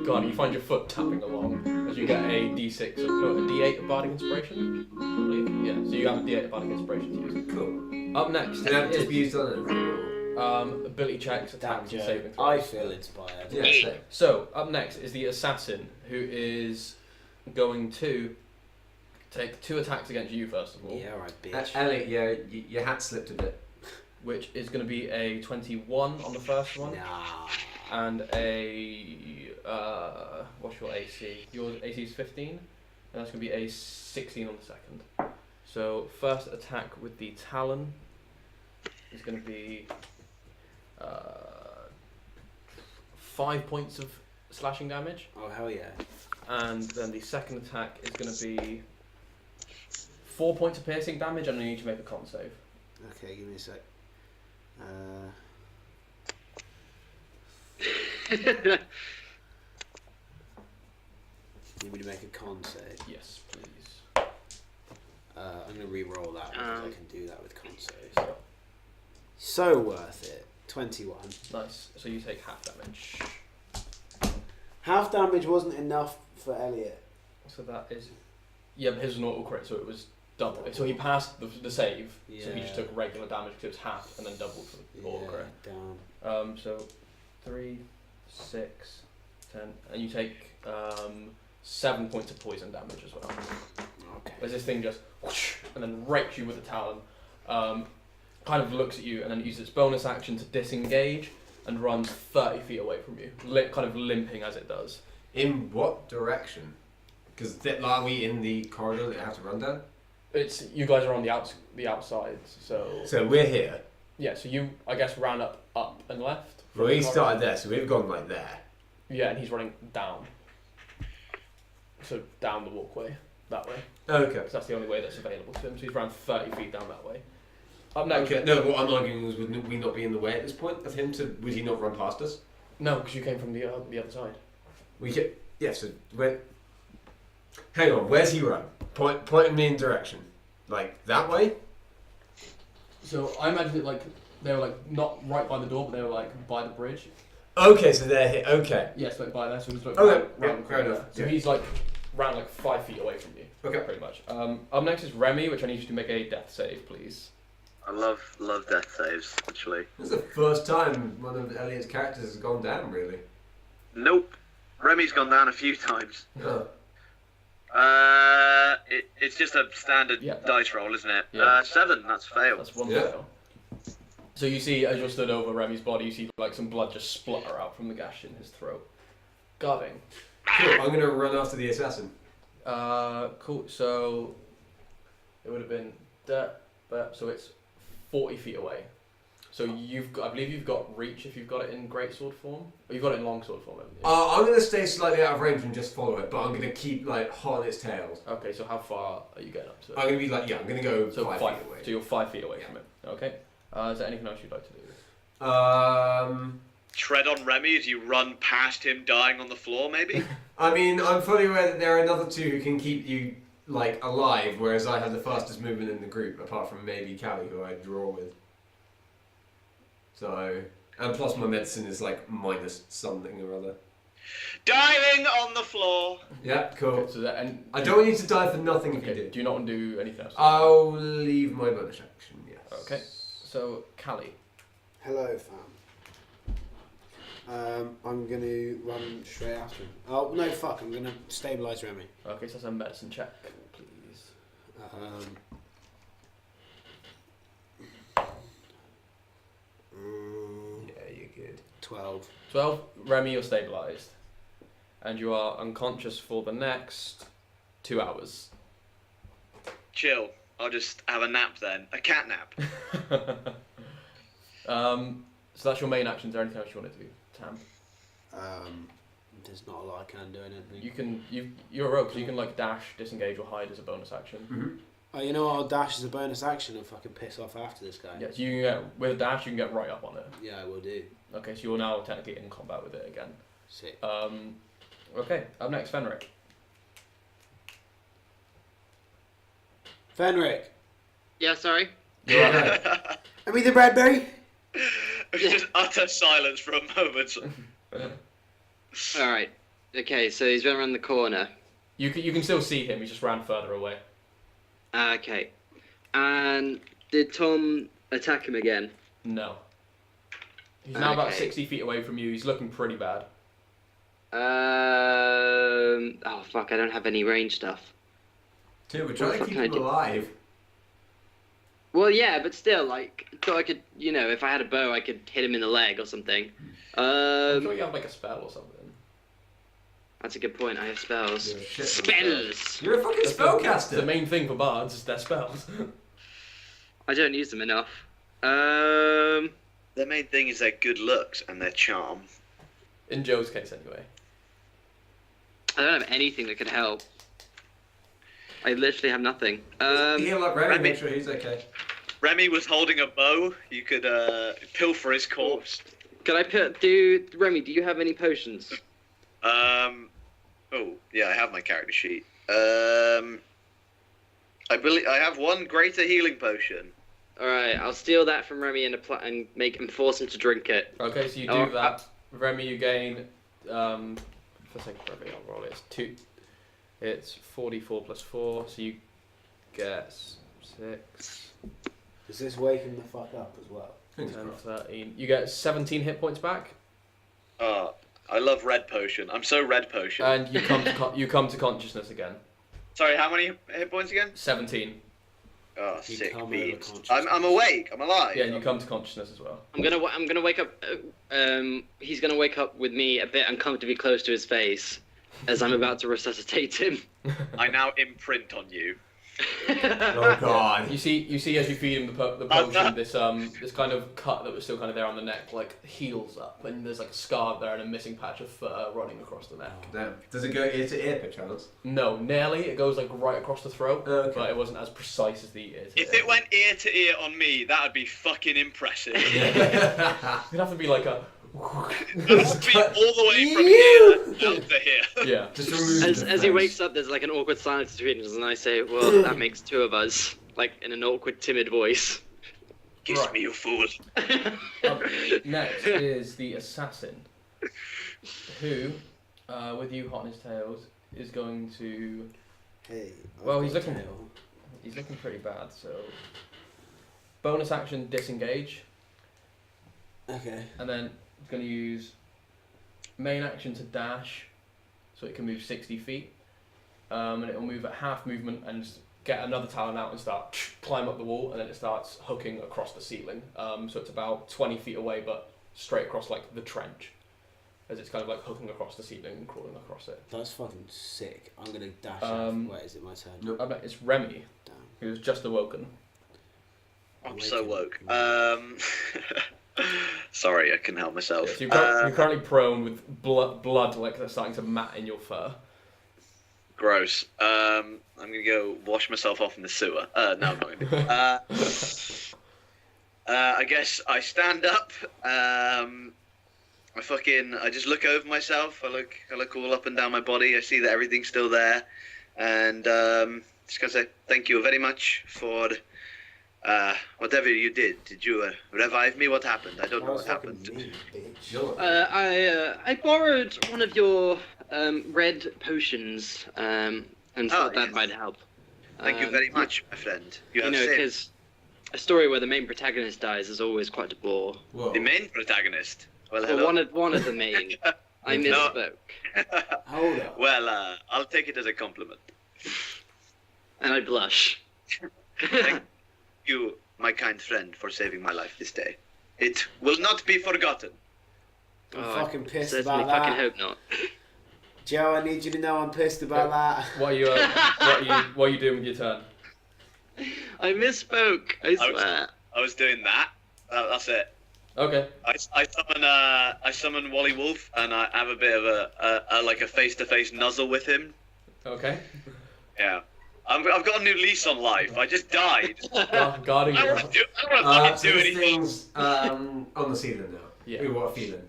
Go on, you find your foot tapping along as you get a D6, a D8 of bardic inspiration. I believe. Yeah, so you have a D8 of bardic inspiration to use. Cool. Up next Did that just be is used on it? ability checks, attacks, and Joe, saving throws. I feel inspired. Yeah, same. So, up next is the assassin, who is going to take 2 attacks against you, first of all. Yeah, alright, bitch. Elliot, yeah, your hat slipped a bit. Which is going to be a 21 on the first one, Nah. and a, what's your AC? Your AC is 15, and that's going to be a 16 on the second. So, first attack with the Talon is going to be 5 points of slashing damage. Oh, hell yeah. And then the second attack is going to be 4 points of piercing damage, and I need to make a con save. Okay, give me a sec. Need me to make a con save. Yes, please. I'm going to re-roll that because I can do that with con saves. So worth it. 21. Nice. So you take half damage. Half damage wasn't enough for Elliot. So that is... Yeah, but his was an auto crit, so it was double. So he passed the save, so he just took regular damage because it was half and then doubled for the auto crit. Down. So 3, 6, 10, and you take 7 points of poison damage as well. Okay. As this thing just whoosh, and then rakes you with the talon, kind of looks at you and then uses its bonus action to disengage and runs 30 feet away from you, kind of limping as it does. In what direction? Because are we in the corridor that you have to run down? It's you guys are on the outside, so we're here. yeah. So you, I guess, ran up and left. from Well, the he corridor. started there, so we've gone like there. Yeah, and he's running down. So down the walkway that way. Okay. Because that's the only way that's available to him. So he's around 30 feet down that way. Up next. Okay. No, what I'm arguing was, would we not be in the way at this point of him to? Would he not run past us? No, because you came from the other side. We can. Yeah. So where? Hang on. Where's he run? Point me in direction. Like that way. So I imagine it like they were like not right by the door, but they were like by the bridge. Okay. So they're here. Okay. Yes, like by there. So he's like Okay, round yeah, the fair corner. enough, So yeah. he's like round like 5 feet away from you. Okay. Pretty much. Up next is Remy, which I need you to make a death save, please. I love death saves, actually. This is the first time one of Elliot's characters has gone down. Really. Nope. Remy's gone down a few times. Oh. It's just a standard Yeah. dice roll, isn't it? Yeah. 7, that's failed. That's one Yeah. fail. So you see, as you're stood over Remy's body, you see like some blood just splutter out from the gash in his throat. Guarding. Cool. I'm gonna run after the assassin. Cool. So it would have been that, but so it's 40 feet away. So I believe you've got reach if you've got it in greatsword form, or you've got it in longsword form, haven't you? I'm gonna stay slightly out of range and just follow it, but I'm gonna keep like hot on its tails. Okay. So how far are you getting up to it? I'm gonna be like, I'm gonna go So 5 feet away. So you're 5 feet away from it. Okay. Is there anything else you'd like to do? Tread on Remy as you run past him dying on the floor, maybe? I mean, I'm fully aware that there are another 2 who can keep you like alive, whereas I have the fastest movement in the group, apart from maybe Callie, who I draw with. So, and plus my medicine is like minus something or other. Diving on the floor. Yeah, cool. Okay, so that, and I don't want you to die for nothing if okay, you do. do you not want to do anything else? I'll leave my bonus action, yes. Okay. So, Callie. Hello, fam. I'm going to run straight after him. Oh, no, fuck. I'm going to stabilise Remy. Okay, so that's a medicine check, please. Yeah, you're good. 12. 12. Remy, you're stabilised. And you are unconscious for the next 2 hours. Chill. I'll just have a nap then. A cat nap. So that's your main action. Is there anything else you want to do, Tam? There's not a lot I can do. Anything. You're a rogue, so you can like dash, disengage, or hide as a bonus action. Mm-hmm. Oh, you know what? I'll dash as a bonus action and fucking piss off after this guy. Yeah, so you can get with a dash, you can get right up on it. Yeah, I will do. Okay, so you're now technically in combat with it again. Sick. Okay, up next, Fenric. Fenric. Yeah, sorry. You're up. Are we the Bradbury? Just utter silence for a moment. All right. Okay, so he's run around the corner. You can still see him. He just ran further away. Okay. And did Tom attack him again? No. He's now about Okay. 60 feet away from you. He's looking pretty bad. Oh fuck! I don't have any range stuff. Dude, we're trying to keep him alive. Well, yeah, but still, like, thought I could, if I had a bow, I could hit him in the leg or something. I'm sure you have like a spell or something. That's a good point. I have spells. You're a shit Spells. You're a fucking The spellcaster. main thing for bards is their spells. I don't use them enough. The main thing is their good looks and their charm. In Joe's case, anyway. I don't have anything that could help. I literally have nothing. Heal up Remy, Remy. make sure he's okay. Remy was holding a bow. You could pilfer his corpse. Can I Remy? Do you have any potions? Oh, yeah, I have my character sheet. I believe I have one greater healing potion. All right, I'll steal that from Remy and make him force him to drink it. Okay, so you do Oh, that. Remy, you gain. For the sake of Remy, I'll roll it. It's 2. It's 44 plus 4, so you get 6, Does this wake him the fuck up as well? 10, 13. You get 17 hit points back, I love red potion. I'm so red potion. and you come to you come to consciousness again. Sorry, how many hit points again? 17. Oh, You sick come beans. over I'm awake. I'm alive. Yeah, and you come to consciousness as well. I'm gonna wake up. He's gonna wake up with me a bit uncomfortably close to his face, as I'm about to resuscitate him. I now imprint on you. Oh god. You see as you feed him the potion, this kind of cut that was still kind of there on the neck, like heals up, and there's like a scar there and a missing patch of fur running across the neck. Damn. Does it go ear to ear, perchance? No, nearly. It goes like right across the throat, Okay. but it wasn't as precise as the ear. If it went ear to ear on me, that would be fucking impressive. it'd have to be like a. That would be all the way from here out to here. Yeah. Just remove As the he face. wakes up, there's like an awkward silence between us, and I say, "Well, that makes 2 of us," like in an awkward, timid voice. Kiss Right. me, you fool. Up next is the assassin, who, with you hot on his tails, is going to. Hey. Well, he's looking pretty bad. So, bonus action disengage, Okay. and then it's going to use main action to dash, so it can move 60 feet, and it will move at half movement and just get another talon out and start climb up the wall, and then it starts hooking across the ceiling. So it's about 20 feet away, but straight across like the trench, as it's kind of like hooking across the ceiling and crawling across it. That's fucking sick. I'm gonna dash Um, Wait, is it my turn? Nope. Up next, it's Remy, Damn. who's just awoken. I'm so woke. Awaken. Sorry, I couldn't help myself. Yeah, so you're currently prone with blood like that's starting to mat in your fur. Gross. I'm gonna go wash myself off in the sewer. No, I'm not gonna. I guess I stand up. I just look over myself. I look all up and down my body. I see that everything's still there, and just gonna say thank you very much for Whatever you did you revive me? What happened? I don't know what happened. I borrowed one of your red potions, and thought that might help. Thank you very much, my friend. You have saved. Because a story where the main protagonist dies is always quite a bore. Whoa. The main protagonist? Well, hello. Well, one of the main. I misspoke. Hold up. Well, I'll take it as a compliment. And I blush. Thank you, my kind friend, for saving my life this day. It will not be forgotten. I'm fucking pissed certainly about that. fucking hope not. Joe, I need you to know I'm pissed about that. What are you doing with your turn? I misspoke. I swear. I was doing that. That's it. Okay. I summon Wally Wolf, and I have a bit of a face-to-face nuzzle with him. Okay. Yeah. I've got a new lease on life. I just died. Guarding I your don't want to do anything. Things on the ceiling now. Yeah. Ooh, what a feeling.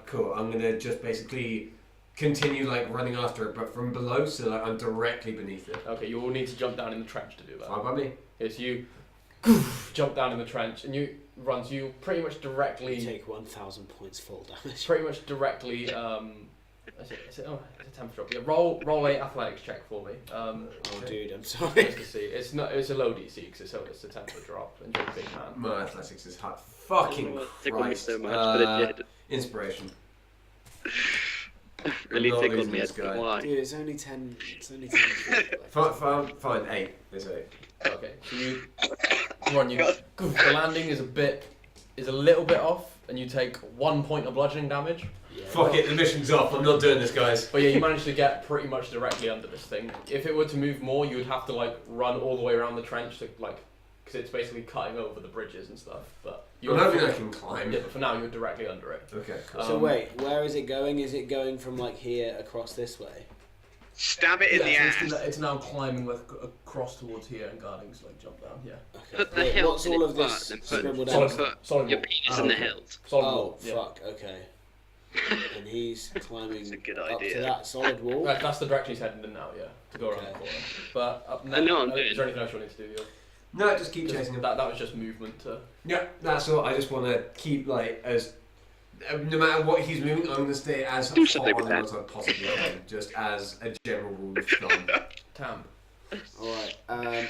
Cool. I'm gonna just basically continue like running after it, but from below, so like I'm directly beneath it. Okay, you will need to jump down in the trench to do that. Fine by me. Yes, you jump down in the trench and you run. So you pretty much directly Take 1,000 points full damage. pretty much directly. Is it it's a temper drop. Yeah, roll a athletics check for me. Oh, dude, I'm sorry. Just to see. It's a low DC because it's a temper drop and you're a big man. My athletics is hot. Fucking It tickled me Christ. so much, but it did. Inspiration. Really I'm not tickled losing me. I this don't know guy. why. Dude, it's only 10. It's only 10. Fine. 8. There's 8. Okay, so you run. The landing is a little bit off, and you take 1 point of bludgeoning damage. Yeah. Fuck it, the mission's off. I'm not doing this, guys. But yeah, you managed to get pretty much directly under this thing. If it were to move more, you would have to like run all the way around the trench to like, because it's basically cutting over the bridges and stuff. But I'm hoping I can climb. Yeah, but for now you're directly under it. Okay, cool. So wait, where is it going? Is it going from like here across this way? Stab it in the ass. It's now climbing like across towards here and guarding's like jump down. Yeah. Okay. Put the Wait, hilt what's in all its of this part and scribbled solid- out? solid your wall. penis in the hilt. Solid Oh, wall. Yeah. fuck, okay. And he's climbing That's a good up idea. to that solid wall? That's the direction he's heading in now. Yeah, to go around Okay. the corner. But up I know I'm is doing. there anything else you wanted to do? Yo? No, just keep chasing him. That was just movement to. Yeah, that's all. I just want to keep like as no matter what he's moving, I'm gonna stay as Do hot something on with him that. as I possibly can, just as a general rule of thumb. Tam. Alright,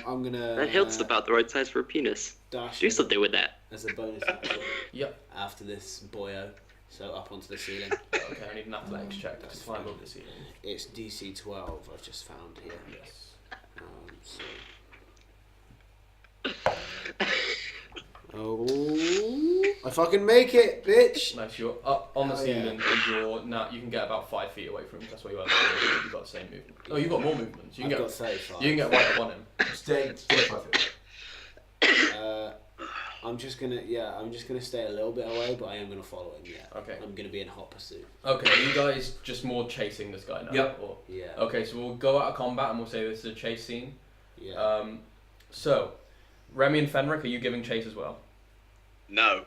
I'm gonna That hilt's about the right size for a penis. dash Do something with that. as a bonus action Yep. after this boyo. So up onto the ceiling. Okay, I need an athletics check to climb over the ceiling. It's DC 12 I've just found here. Yes. So. Oh, I fucking make it, bitch! Nice. You're up on the Oh, ceiling yeah. and you're now you can get about 5 feet away from him. That's where you are. You've got the same movement. Oh, you've got more movement. So you I've can got get 35. you can get right up on him. Stay 5 feet. I'm just gonna stay a little bit away, but I am gonna follow him. Yeah. Okay. I'm gonna be in hot pursuit. Okay. You guys just more chasing this guy now. Yep. Or, Yeah. okay. So we'll go out of combat and we'll say this is a chase scene. Yeah. So, Remy and Fenric, are you giving chase as well? No.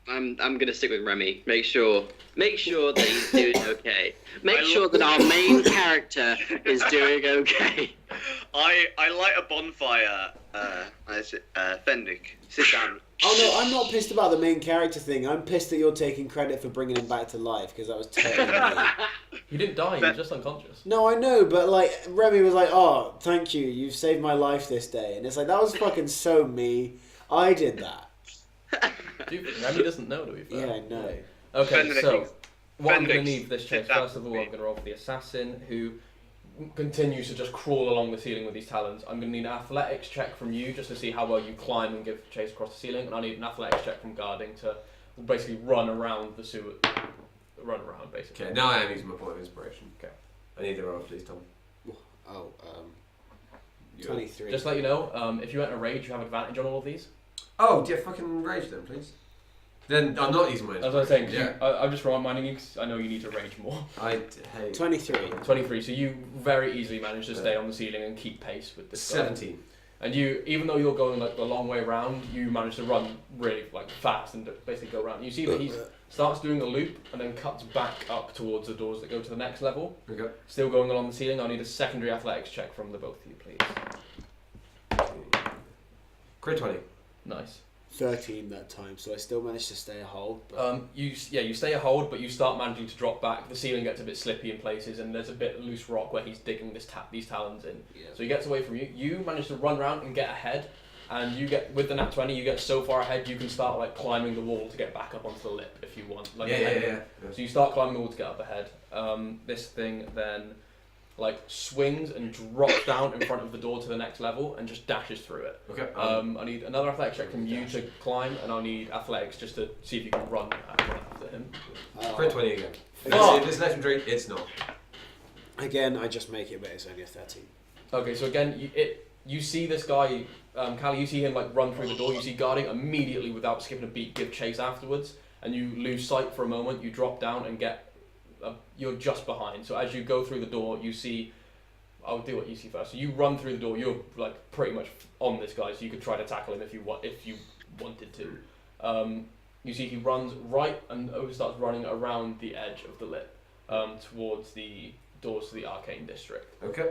I'm gonna stick with Remy. Make sure that he's doing okay. Make I sure love- that our main character is doing okay. I light a bonfire. Fenric, sit down. Oh no, I'm not pissed about the main character thing. I'm pissed that you're taking credit for bringing him back to life because that was totally me. He didn't die. He was just unconscious. No, I know, but like Remy was like, "Oh, thank you, you've saved my life this day," and it's like that was fucking so me. I did that. Dude, Remy doesn't know, to be fair. Yeah, I know. Okay, Fenric- so what I'm going to Fenric, need for this chase, sit down first of all, with I'm going to roll for the assassin who continues to just crawl along the ceiling with these talons. I'm going to need an athletics check from you just to see how well you climb and give chase across the ceiling, and I need an athletics check from guarding to basically run around the sewer. Run around, basically. Okay, now I am using my point of inspiration. Okay. I need the roll, please, Tom. Oh, You- 23. Just to let you know, if you enter rage, you have advantage on all of these. Oh, do you fucking rage then, please? Then I'm not using my As I was saying, 'cause Yeah. I'm just reminding you because I know you need to rage more. I hate 23. 23, so you very easily manage to stay on the ceiling and keep pace with this guy. 17. And you, even though you're going like the long way around, you manage to run really like fast and basically go around. You see that he starts doing a loop and then cuts back up towards the doors that go to the next level. Okay. Still going along the ceiling. I need a secondary athletics check from the both of you, please. Crit 20. Nice. 13 that time, so I still managed to stay a hold. But... You stay a hold, but you start managing to drop back. The ceiling gets a bit slippy in places, and there's a bit of loose rock where he's digging these talons in. Yeah. So he gets away from you. You manage to run around and get ahead, and you get with the nat 20. You get so far ahead, you can start like climbing the wall to get back up onto the lip if you want. Like Yeah. So you start climbing the wall to get up ahead. This thing then like swings and drops down in front of the door to the next level and just dashes through it. Okay. I need another athletics check from you to climb, and I'll need athletics just to see if you can run after him. Crit 20 again. Oh. If it's legendary, it's not. Again, I just make it, but it's only a 13. Okay, so again, you see this guy, Callie, you see him like run through the door. You see guarding immediately without skipping a beat, give chase afterwards, and you lose sight for a moment. You drop down and get. You're just behind. So as you go through the door, you see. I'll do what you see first. So you run through the door. You're like pretty much on this guy, so you could try to tackle him if you wanted to. You see he runs right and starts running around the edge of the lip, towards the doors to the arcane district. Okay.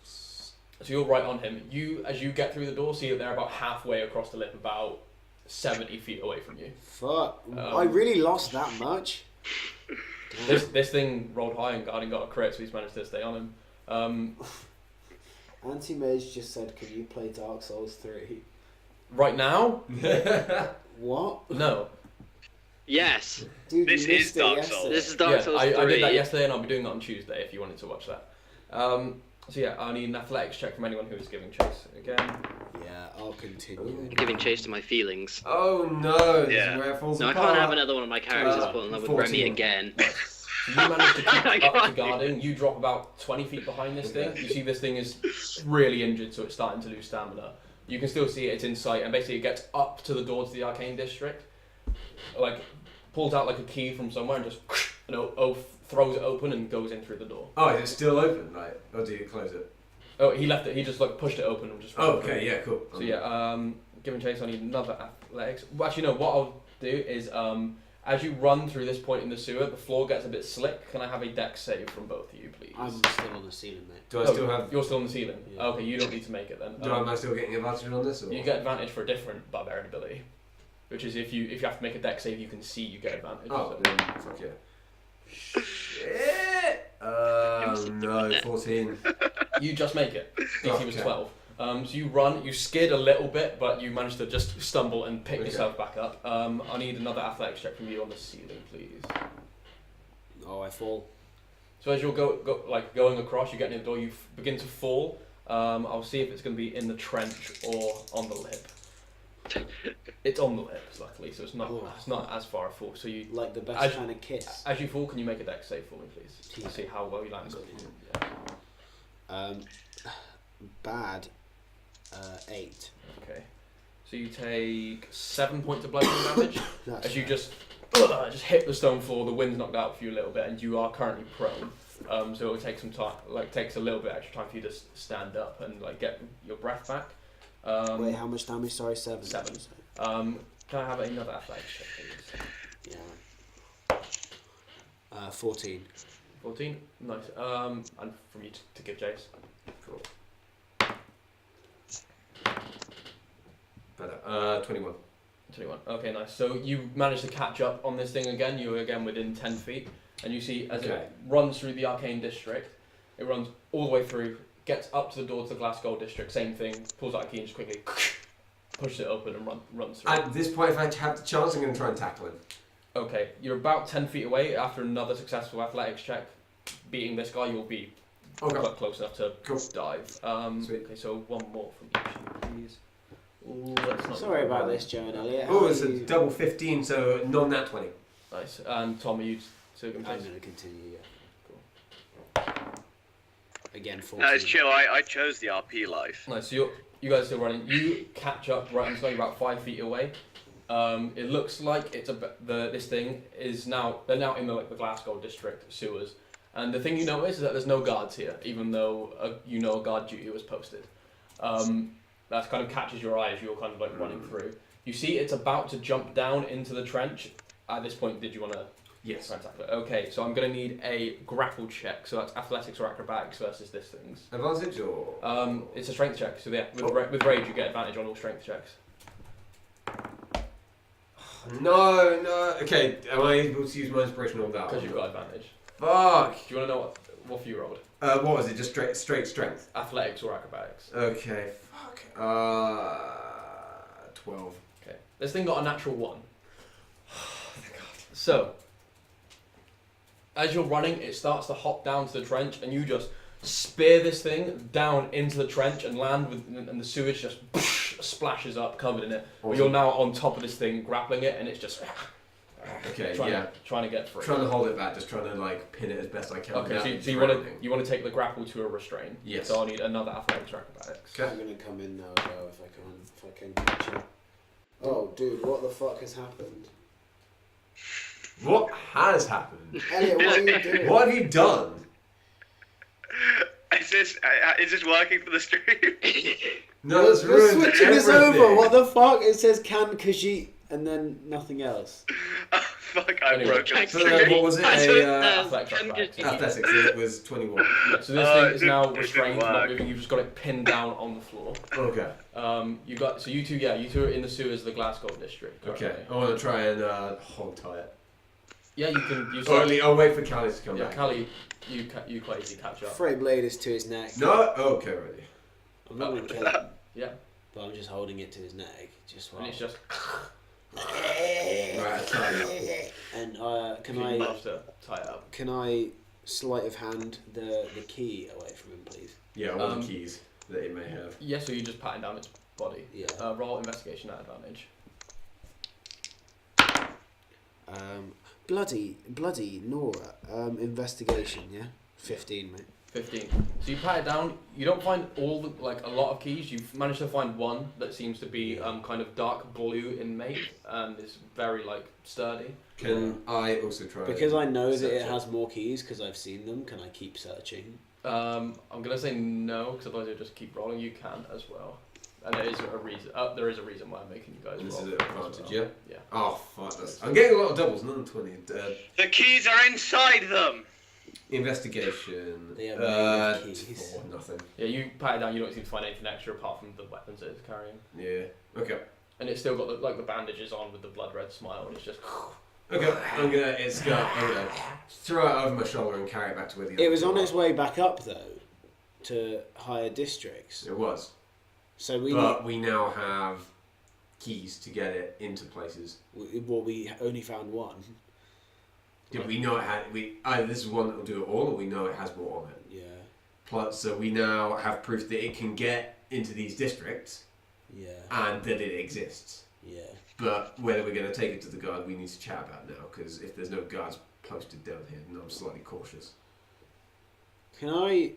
So you're right on him. As you get through the door, see that they're about halfway across the lip, about 70 feet away from you. Fuck. I really lost that much? This thing rolled high and guarding got a crit, so he's managed to stay on him. Anti-Mage just said, can you play Dark Souls 3? Right now? What? No. Yes. Dude, This you is missed it Dark yesterday. Souls. This is Dark Souls 3. I did that yesterday, and I'll be doing that on Tuesday if you wanted to watch that. So yeah, I need an athletics check from anyone who is giving chase again. Yeah, I'll continue. Giving chase to my feelings. Oh no, this Yeah. is where it falls No, I apart. can't have another one of my characters fall in love with 14. Remy again. You manage to keep I up to can't. guarding. You drop about 20 feet behind this thing. You see this thing is really injured, so it's starting to lose stamina. You can still see it's in sight, and basically it gets up to the door to the arcane district, like pulls out like a key from somewhere and just throws it open and goes in through the door. Oh, is it still open? Like, or do you close it? Oh, he left it. He just like pushed it open and just. Oh, okay, yeah, cool. So yeah, given chase, I need another athletics. Well, actually, no. What I'll do is, as you run through this point in the sewer, the floor gets a bit slick. Can I have a dex save from both of you, please? I'm still on the ceiling, mate. Do I still have? You're still on the ceiling. Yeah. Okay, you don't need to make it then. Am I still getting advantage on this? Or? You get advantage for a different barbarian ability, which is if you have to make a dex save, you can see you get advantage. Oh, So- then fuck yeah. Shit. No, 14. You just make it. DC was Okay. 12. So you run, you skid a little bit, but you manage to just stumble and pick Okay. yourself back up. I need another athletics check from you on the ceiling, please. Oh, I fall. So as you're going across, you get near the door, you begin to fall. I'll see if it's going to be in the trench or on the lip. It's on the lips, luckily, so it's not as far a fall. So you Like the best As- kind of kiss. as you fall, can you make a dex save for me, please? To see how well you land. Yeah. Bad. 8. Okay. So you take 7 points of bludgeoning damage That's as you just hit the stone floor. The wind's knocked out for you a little bit, and you are currently prone. So it will take some time. Takes a little bit extra time for you to stand up and get your breath back. Wait, how much damage? Sorry, 7. 7. Can I have another athletics check, please? Yeah. 14. 14. Nice. And from you to give chase. Cool. Better. 21. 21. Okay, nice. So you managed to catch up on this thing again. You were again within 10 feet, and you see as Okay. it runs through the arcane district, it runs all the way through, gets up to the door to the glass gold district. Same thing. Pulls out a key and just quickly pushes it open and runs through. At this point, if I have the chance, I'm going to try and tackle him. Okay, you're about 10 feet away. After another successful athletics check, beating this guy, you'll be Okay. quite close enough to Cool. dive. Sweet. Okay, so one more from each of you, please. Ooh, that's not Sorry about this, Joe and Elliot. Oh, How it's are a you? double 15, so non-nat 20. Nice. And Tom, are you still going I'm to going to continue, yeah. Again, 14. No, it's chill. I chose the RP life. Nice. So you guys are still running. You catch up right on you're about 5 feet away. It looks like this thing is now they're now in the Glasgow district sewers, and the thing you notice is that there's no guards here, even though a guard duty was posted. That kind of catches your eye as you're kind of running through. You see it's about to jump down into the trench. At this point, did you want to? Yes. Spectacular. Okay, so I'm going to need a grapple check. So that's athletics or acrobatics versus this thing's. Advantage or? It's a strength check. So yeah, with rage you get advantage on all strength checks. No. Okay, am I able to use my inspiration on that? Because you've got advantage. Fuck. Do you want to know what you rolled? What was it? Just straight strength? Athletics or acrobatics? Okay, fuck. 12. Okay. This thing got a natural 1. So, as you're running, it starts to hop down to the trench, and you just spear this thing down into the trench and land and the sewage just splashes up, covered in it. Awesome. You're now on top of this thing, grappling it, and it's just trying to get free. Trying to hold it back, just trying to like pin it as best I can. Okay, so you want to take the grapple to a restrain. Yes. So I'll need another athletics or acrobatics. I'm gonna come in now as well if I can catch it. Oh, dude, what the fuck has happened? What has happened? Elliot, what are you doing? What have you done? Is this working for the stream? No, it's You're ruined switching this everything. over. What the fuck? It says can Khajiit and then nothing else. Oh, fuck, I Anyway. broke it. So what was it? Athletics or acrobatics. Athletics. So it was 21. Yeah, so this thing is it now didn't restrained, not work. moving. You've just got it pinned down on the floor. Okay. You two are in the sewers of the Glasgow district. Okay. currently. I want to try and hold tie it. Yeah, you can use. Or I'll wait for Callie to come Yeah, back. Callie, you quite easily catch up. Freight blade is to his neck. No. Okay, ready. I'm not gonna kill him. Yeah. But I'm just holding it to his neck, just while. And it's just. Right, tie it. And can You I manage to tie it up. can I sleight of hand the key away from him, please? Yeah, all the keys that it may have. Yeah, so you just patting down its body. Yeah. Roll investigation at advantage. Bloody Nora. Investigation. Yeah. 15, mate. 15. So you pat it down. You don't find a lot of keys. You've managed to find one that seems to be kind of dark blue in make and is very sturdy. Can I also try? Because I know that it search has more keys because I've seen them. Can I keep searching? I'm gonna say no because otherwise it'll just keep rolling. You can as well, and there is a reason. There is a reason why I'm making you guys This roll. is an advantage, as yeah? well. Yeah. Oh fuck! I'm getting a lot of doubles. None of 20. The keys are inside them. Investigation. They have many keys. 4, nothing. Yeah, you pat it down. You don't seem to find anything extra apart from the weapons it is carrying, Yeah. Okay. and it's still got the bandages on with the blood red smile, and it's just. Okay. I'm gonna throw it over my shoulder and carry it back to where the. It was others on are. its way back up though, to higher districts. It was. So we We now have keys to get it into places. we only found one. Did we know it had? Either this is one that will do it all, or we know it has more on it. Yeah. Plus, so we now have proof that it can get into these districts Yeah. and that it exists. Yeah. But whether we're going to take it to the guard, we need to chat about now, because if there's no guards posted down here, then I'm slightly cautious. Can I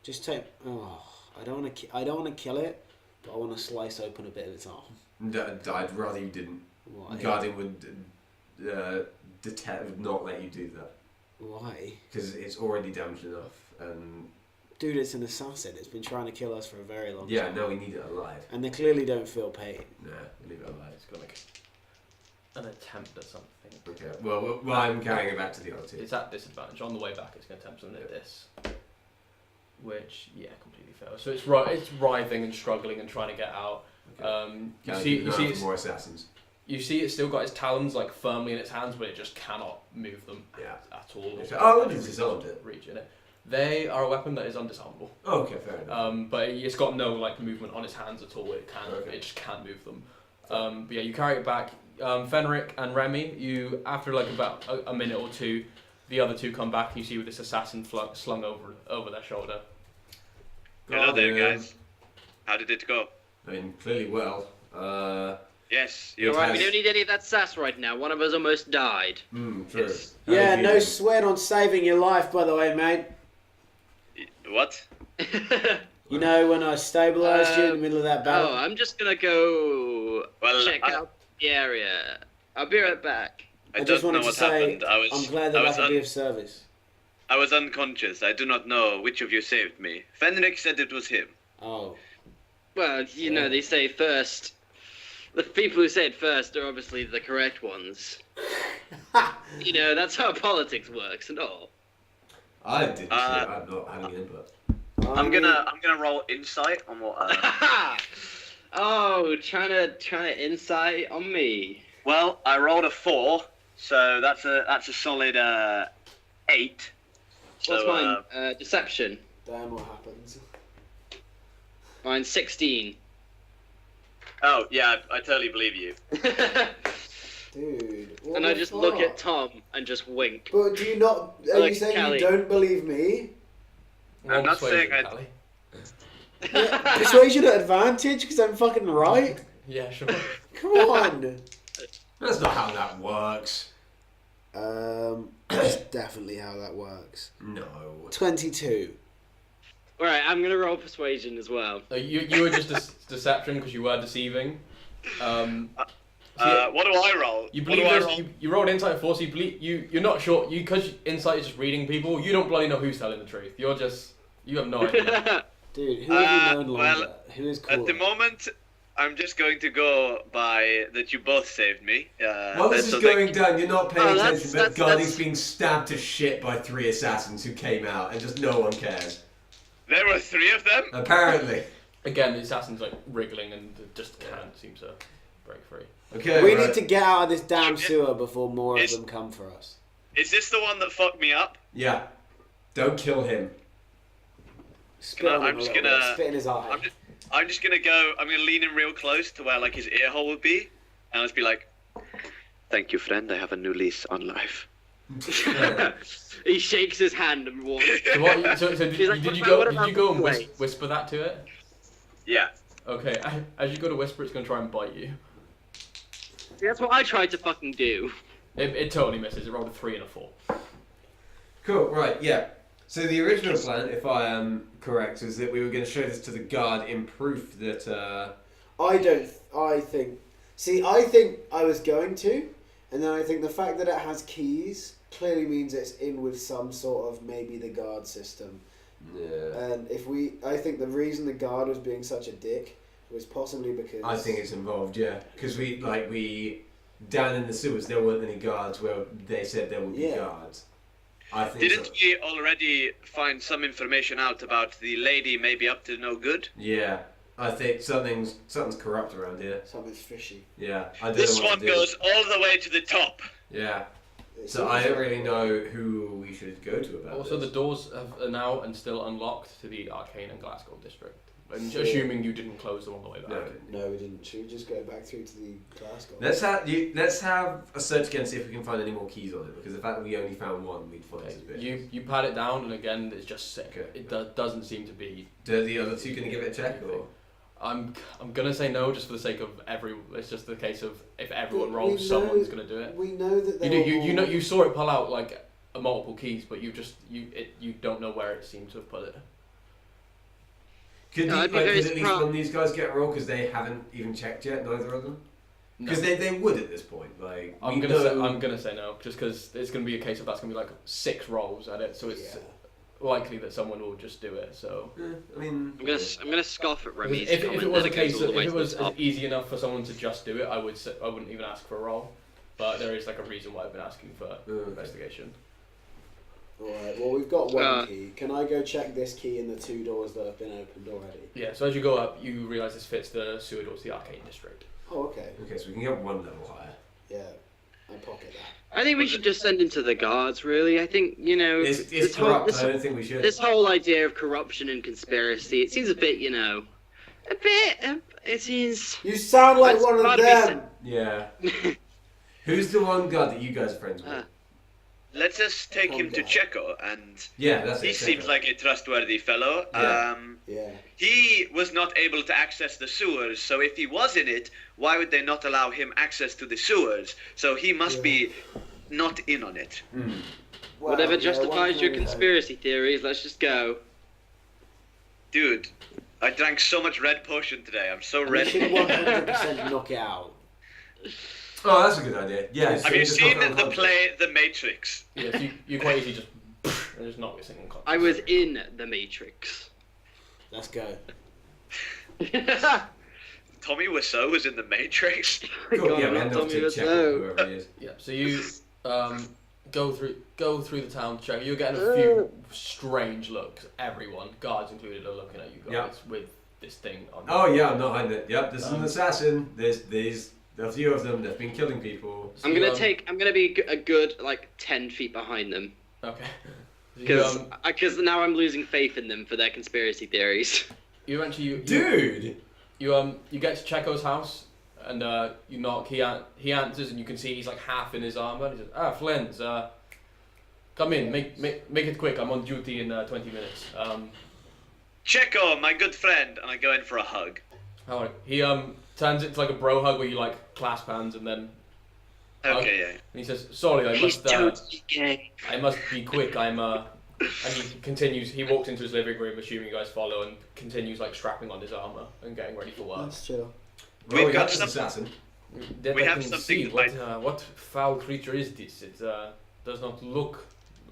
just take? Oh, I don't want to kill it, but I want to slice open a bit of its arm. I'd rather you didn't. Why? Guarding would not let you do that, Why? because it's already damaged enough. And Dude, it's an assassin. It's been trying to kill us for a very long yeah, time. no, we need it alive. And they clearly don't feel pain. Nah, leave it alive. It's got an attempt at something. Okay. Well, I'm carrying it back to the other two. It's at disadvantage. On the way back, it's going to attempt something at this. Which, yeah, completely fails. So it's writhing and struggling and trying to get out. Okay. You see, more assassins. You see, it's still got its talons firmly in its hands, but it just cannot move them Yeah. at all. Oh, it disarmed it. Reach in it. They are a weapon that is undisarmable. Oh, okay, fair enough. But it's got no movement on its hands at all. It just can't move them. But yeah, you carry it back. Fenric and Remy, you after about a minute or two, the other two come back. And you see with this assassin slung over their shoulder. Hello there, guys. How did it go? I mean, clearly well. Yes, All right, we don't need any of that sass right now. One of us almost died. True. Yes. Yeah, no sweat on saving your life, by the way, mate. What? You know when I stabilised you in the middle of that battle? Oh, I'm just gonna go check out the area. I'll be right back. I just don't wanted know to what say, happened. I'm glad that I could be of service. I was unconscious. I do not know which of you saved me. Fenric said it was him. Oh. Well, you know, they say first The people who say it first are obviously the correct ones. You know, that's how politics works and all. I didn't see it. I'm not having input. I'm gonna roll insight on what. Oh, trying to insight on me. Well, I rolled a 4, so that's a solid 8. What's So, mine? Deception. Damn, what happens? Mine's 16. Oh yeah, I totally believe you. Dude. What And the I just fuck? look at Tom and just wink. But do you not? Are Look, you saying Callie. you don't believe me? I'm not saying Callie. Yeah, persuasion at advantage because I'm fucking right. Yeah, sure. Come on. That's not how that works. That's definitely how that works. No. 22. Alright, I'm gonna roll persuasion as well. You were just deception because you were deceiving. What do I roll? You What believe do I this, roll? you rolled insight 4, so you believe you're not sure because insight is just reading people. You don't bloody know who's telling the truth. You have no idea. Dude, who have you known well, longer? Who is cooler? At the moment, I'm just going to go by that you both saved me. While this so is going down, you're not paying Oh, attention, but Guardy's that's- being stabbed to shit by 3 assassins who came out, and just no one cares. There were 3 of them. Apparently. Again, the assassin's like wriggling and just can't seem to break free. Okay, We right. need to get out of this damn Is- sewer before more of is- them come for us. Is this the one that fucked me up? Yeah. Don't kill him. Spit on him I'm a just little gonna- bit. Spit in his eye. I'm just gonna go. I'm gonna lean in real close to where like his ear hole would be, and I'll just be like, "Thank you, friend. I have a new lease on life." He shakes his hand and walks. So did She's like, you "What go about the and blades?" whisper that to it? Yeah. Okay, as you go to whisper, it's gonna try and bite you. That's what I tried to fucking do. It totally misses. It rolled a 3 and a 4. Cool, right, yeah. So the original plan, if I am correct, is that we were going to show this to the guard in proof that, I think I was going to, and then I think the fact that it has keys clearly means it's in with some sort of maybe the guard system. yeah. And I think the reason the guard was being such a dick was possibly because I think it's involved, yeah. Because down in the sewers, there weren't any guards where they said there would be Yeah. guards. I think Didn't so. we already find some information out about the lady maybe up to no good? Yeah. I think something's corrupt around here. something's fishy. Yeah. I don't This know what one to do. goes all the way to the top. Yeah. It So seems I don't like- really know who we should go to about Also, this. the doors are now and still unlocked to the Arcane and Glasgow district. I'm Sure. assuming you didn't close them on the way back. No. No, we didn't. Should we just go back through to the Glasgow? Let's have a search again, see if we can find any more keys on it. Because the fact that we only found one, we'd find Okay, this bit. you pat it down, and again, it's just sick. Okay. It doesn't seem to be. Do the other two gonna give it a check or? I'm gonna say no, just for the sake of It's just the case of if everyone We rolls, know- someone's gonna do it. We know that You there do. are You know. more- You saw it pull out like multiple keys, but you don't know where it seemed to have put it. Could, No, you, I'd be like, very could at least surprised. one of these guys get a roll because they haven't even checked yet, neither of them? No. Because they would at this point. Like I'm we gonna know- say no, just because it's gonna be a case of that's gonna be like 6 rolls at it, so it's Yeah. likely that someone will just do it. So I mean, I'm gonna scoff at Remy's if comment it was a that case goes all of the way if it to the was top. easy enough for someone to just do it, I wouldn't even ask for a roll. But there is like a reason why I've been asking for investigation. Alright, well we've got one Uh, key. Can I go check this key in the 2 doors that have been opened already? Yeah. So as you go up, you realise this fits the sewer doors to the Arcane district. Oh, okay. okay, so we can get one level higher. Yeah, I pocket that. I think we should just send him to the guards. Really, I think It's this whole corrupt. this, I don't think we should. this whole idea of corruption and conspiracy. It seems a bit, it seems. You sound like That's one of gotta be them! Yeah. Who's the one guard that you guys are friends with? Let us take him to Calm down. Checo, and Yeah, that's he it. seems like a trustworthy fellow. Yeah. Yeah. He was not able to access the sewers, so if he was in it, why would they not allow him access to the sewers? So he must be not in on it. Mm. Well, Whatever yeah, one justifies can your only hope. conspiracy theories, let's just go. Dude, I drank so much red potion today. I'm so We ready. should 100% knock it out. Oh, that's a good idea. Yeah. so Have you just seen knock it the on play The Matrix? Yeah. So you quite easily just and just knock this thing unconscious. I was in the Matrix. Let's go. Tommy Wiseau was in the Matrix. Cool, yeah, God, we hand off Tommy to was check no. whoever he is. Yeah. So you go through the town, check. You're getting a few strange looks. Everyone, guards included, are looking at you guys with this thing on. Oh yeah, I'm not hiding it. Yep, this is an assassin. There's a few of them that've been killing people. So I'm gonna be a good like 10 feet behind them. Okay. Because now I'm losing faith in them for their conspiracy theories. Dude! You get to Checo's house and you knock. He answers and you can see he's like half in his armor. And he says, Flens, come in. Make it quick. I'm on duty in 20 minutes. Checo, my good friend, and I go in for a hug. Alright. He turns it into like a bro hug where you like clasp hands and then. Okay, yeah. And he says, "Sorry, I He's must. totally gay. I must be quick. I'm." And he continues. He walks into his living room, assuming you guys follow, and continues like strapping on his armor and getting ready for work. That's chill. Well, We've got this some- assassin. That We I have can something see. to What foul creature is this? It does not look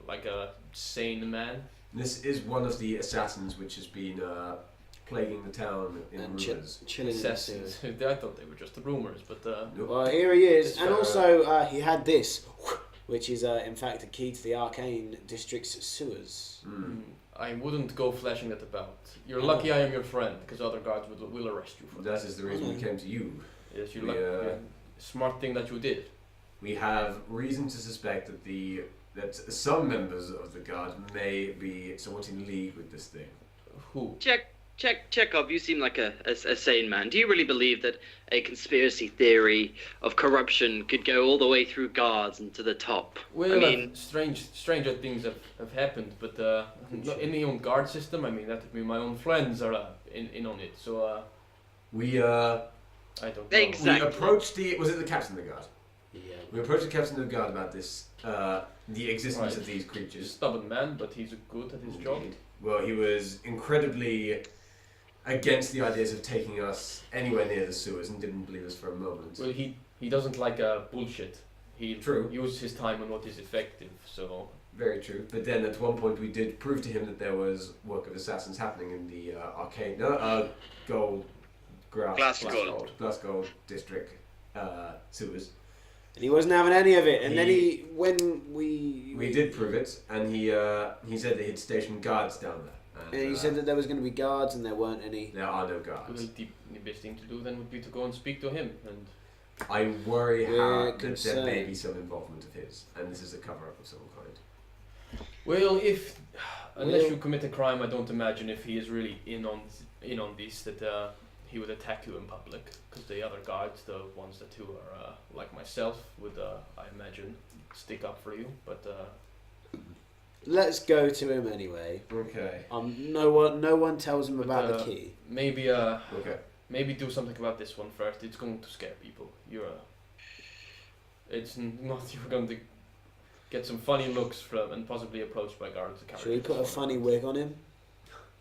like a sane man. This is one of the assassins which has been plaguing the town in And rumors. chilling in the Assassins. sewer. I thought they were just the rumors, but Well, here he is. It's And fair. also, he had this, which is, in fact, a key to the Arcane District's sewers. I wouldn't go fleshing that about. You're lucky I am your friend, because other guards will arrest you for that. That is the reason we came to you. Yes, you're we, lucky. Yeah. Smart thing that you did. We have reason to suspect that some members of the guard may be somewhat in league with this thing. Who? Chekhov, you seem like a sane man. Do you really believe that a conspiracy theory of corruption could go all the way through guards and to the top? Well, I mean, stranger things have happened, but not in the own guard system. I mean, that would mean my own friends are in on it. So We I don't know. Exactly. we approached was it the captain of the guard? Yeah. We approached the captain of the guard about this, the existence of these He's a creatures. stubborn man, but he's good at his job. Well, he was incredibly against the ideas of taking us anywhere near the sewers and didn't believe us for a moment. Well, he doesn't like bullshit. He uses his time on what is effective. So Very true. But then at one point we did prove to him that there was work of assassins happening in the Glass Gold district sewers. And he wasn't having any of it. And then when we did prove it, and he said that he'd stationed guards down there. And he said that there was going to be guards, and there weren't any. There are no well, guards. the best thing to do then would be to go and speak to him. And I worry We're that there concerned. may be some involvement of his, and this is a cover-up of some kind. well, unless you commit a crime, I don't imagine if he is really in on this that he would attack you in public. Because the other guards, the ones who are like myself, would I imagine stick up for you. But Let's go to him anyway. Okay. No one tells him about the key. maybe Okay. maybe do something about this one first. It's going to scare people. It's not you're going to get some funny looks from and possibly approached by guards. Should we put a funny wig on him?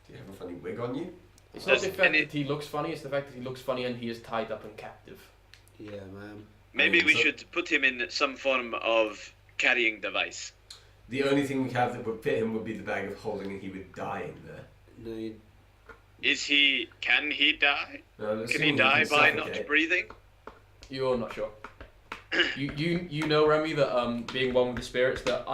Do you have a funny wig on you? It's not the fact that he looks funny. It's the fact that he looks funny and he is tied up and captive. Yeah, man. Maybe we So- should put him in some form of carrying device. The only thing we have that would fit him would be the bag of holding, and he would die in there. No, Can he die? Can he Assuming die can by suffocate. not breathing? You're not sure. you know, Remy, that being one with the spirits, that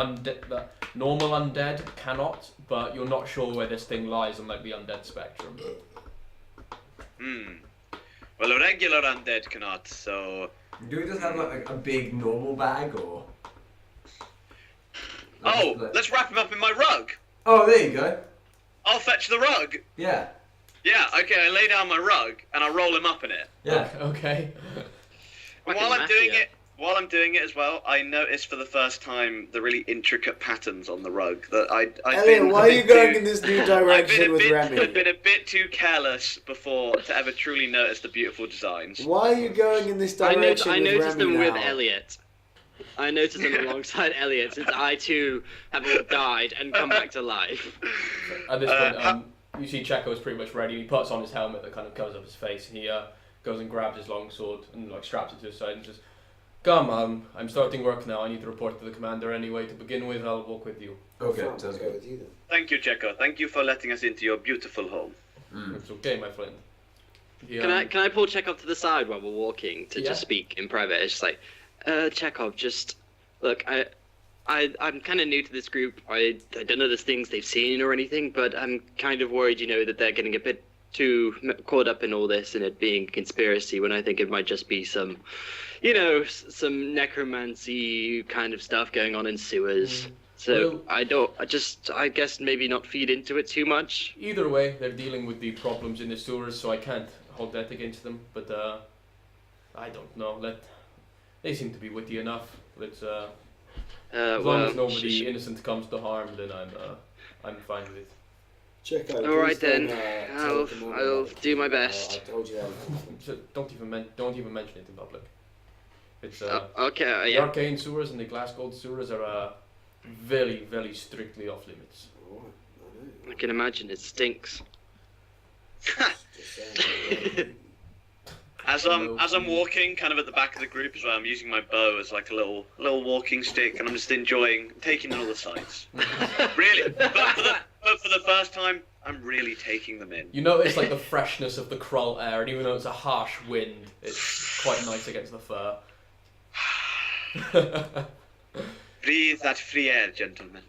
normal undead cannot, but you're not sure where this thing lies on like the undead spectrum. Well, a regular undead cannot, so... Do we just have like a big normal bag, or? Let's wrap him up in my rug! Oh, there you go. I'll fetch the rug! Yeah. Yeah, okay, I lay down my rug and I roll him up in it. Yeah. Okay. And Like while a I'm doing mafia. it, While I'm doing it as well, I noticed for the first time the really intricate patterns on the rug. That I've Elliot, been why a are bit you going too- in this new I've been direction a with bit, Remy? I've been a bit too careless before to ever truly notice the beautiful designs. Why are you going in this I direction with noticed Remy them with now? Elliot. I noticed them alongside Elliot since I too have all died and come back to life. At this point, you see Checo is pretty much ready. He puts on his helmet that kind of covers up his face. He goes and grabs his long sword and like straps it to his side and says, "Come, I'm starting work now. I need to report to the commander anyway. To begin with, I'll walk with you." Okay, Fine, sounds I'll go good. with you then. Thank you, Checo. Thank you for letting us into your beautiful home. It's okay, my friend. Can I pull Chekhov to the side while we're walking to just speak in private? It's just like, Chekhov, just look, I'm kind of new to this group. I don't know the things they've seen or anything, but I'm kind of worried, that they're getting a bit too caught up in all this and it being a conspiracy when I think it might just be some, some necromancy kind of stuff going on in sewers. So I guess maybe not feed into it too much. Either way, they're dealing with the problems in the sewers, so I can't hold that against them. But I don't know. They seem to be witty enough. Let's as long as nobody innocent comes to harm, then I'm fine with it. Check out. All right then. I'll do my best. I told you that. So don't even mention it in public. It's okay. The arcane sewers and the glass gold sewers are very, very strictly off limits. I can imagine it stinks. As I'm walking, kind of at the back of the group as well, I'm using my bow as like a little walking stick, and I'm just taking in all the sights. Really, but for the first time, I'm really taking them in. You notice like the freshness of the Krull air, and even though it's a harsh wind, it's quite nice against the fur. Breathe that free air, gentlemen.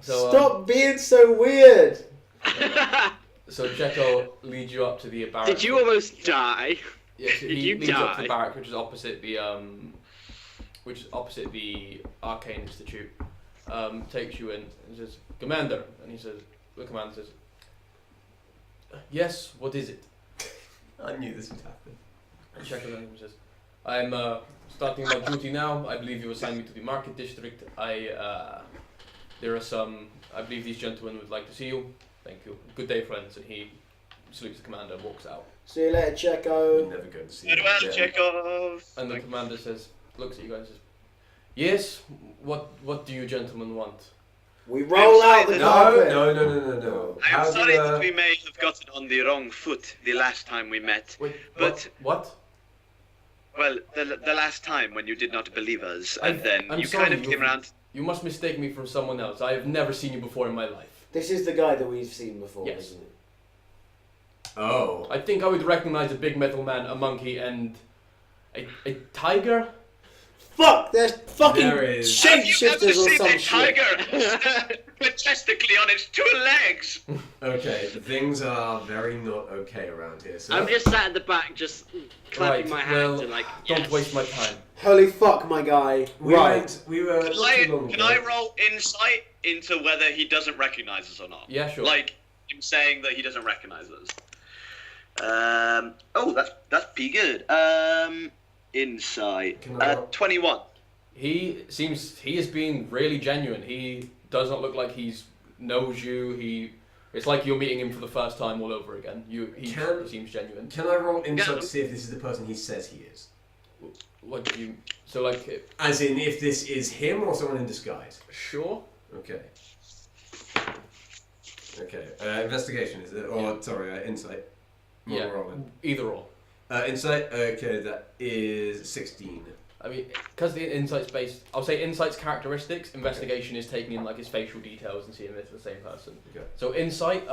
So, stop being so weird! So Jekko leads you up to the barracks. Did you almost die? Yes, Did he you leads die? up to the barrack, which is opposite the Arcane Institute. Takes you in and says, "Commander," and he says, the commander says, "Yes, what is it?" I knew this would happen. And Jekko then says, "I'm starting my duty now. I believe you assigned me to the market district. There are some. I believe these gentlemen would like to see you. Thank you. Good day, friends." And he salutes the commander and walks out. See you later, Checo. We're never going to see Farewell, him again. Chekhov. And the commander looks at you guys and says, "Yes, what do you gentlemen want?" We roll out the carpet. No. I am sorry that we may have gotten on the wrong foot the last time we met. Wait, but what? Well, the last time when you did not believe us, and then I'm you sorry, kind of came around. You must mistake me for someone else. I have never seen you before in my life. This is the guy that we've seen before, Yes. isn't it? Oh. I think I would recognize a big metal man, a monkey, and a tiger. Fuck! There's fucking There is. shapeshifters or seen some a shit. tiger stand majestically on its two legs? Okay, things are very not okay around here. So I'm just sat at the back, just clapping Right, my hands well, and like. Don't yes. waste my time. Holy fuck, my guy. we Right. were not too long Can ago. I roll insight into whether he doesn't recognize us or not? Yeah, sure. Like him saying that he doesn't recognize us. Oh, that's pretty good. Insight. Can I roll? 21. He is being really genuine. He does not look like he's knows you. It's like you're meeting him for the first time all over again. He seems genuine. Can I roll insight to see if this is the person he says he is? What do you? So like, As in, if this is him or someone in disguise? sure. Okay. Okay. Investigation, is it? Or, sorry, insight. What Yeah. am I rolling? Either or. Insight, okay, that is 16. I mean, because the insight's based, I'll say insight's characteristics. Investigation is taking in like his facial details and seeing if it's the same person. Okay. So insight,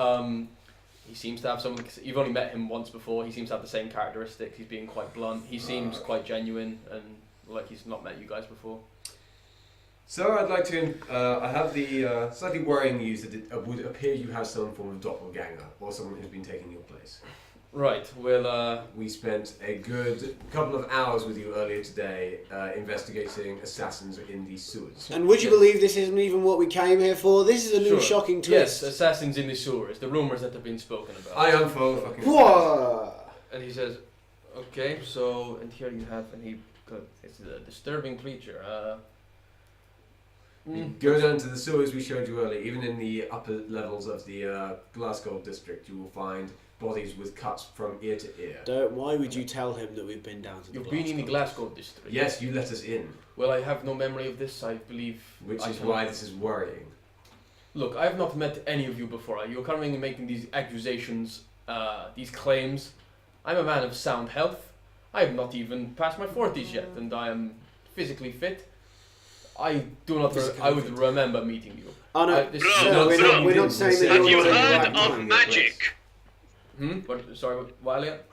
he seems to have some. You've only met him once before. He seems to have the same characteristics. He's being quite blunt. He seems quite genuine and like he's not met you guys before. So I'd like to, I have the slightly worrying news that it would appear you have some form of doppelganger or someone who's been taking your place. Right. Well, We spent a good couple of hours with you earlier today investigating assassins in the sewers. And would you believe this isn't even what we came here for? This is a new Sure. shocking yes, twist. assassins in the sewers. The rumors that have been spoken about. I am full of fucking... Whoa! And he says, "Okay, so and here you have," and it's a disturbing creature. You go down to the sewers we showed you earlier. Even in the upper levels of the Glasgow district, you will find bodies with cuts from ear to ear. Why would you tell him that we've been down to the You've been in the Glasgow? Glasgow district. Yes, you let us in, Well, I have no memory of this. I believe. which I is can- why this is worrying. Look, I have not met any of you before. You're coming and making these accusations, these claims. I'm a man of sound health. I have not even passed my 40s yet, and I am physically fit. I do not. I would remember meeting you. Oh no, This- no, we're not saying that Have you're you not in the heard right of time. magic? What? Sorry, what, Elliot?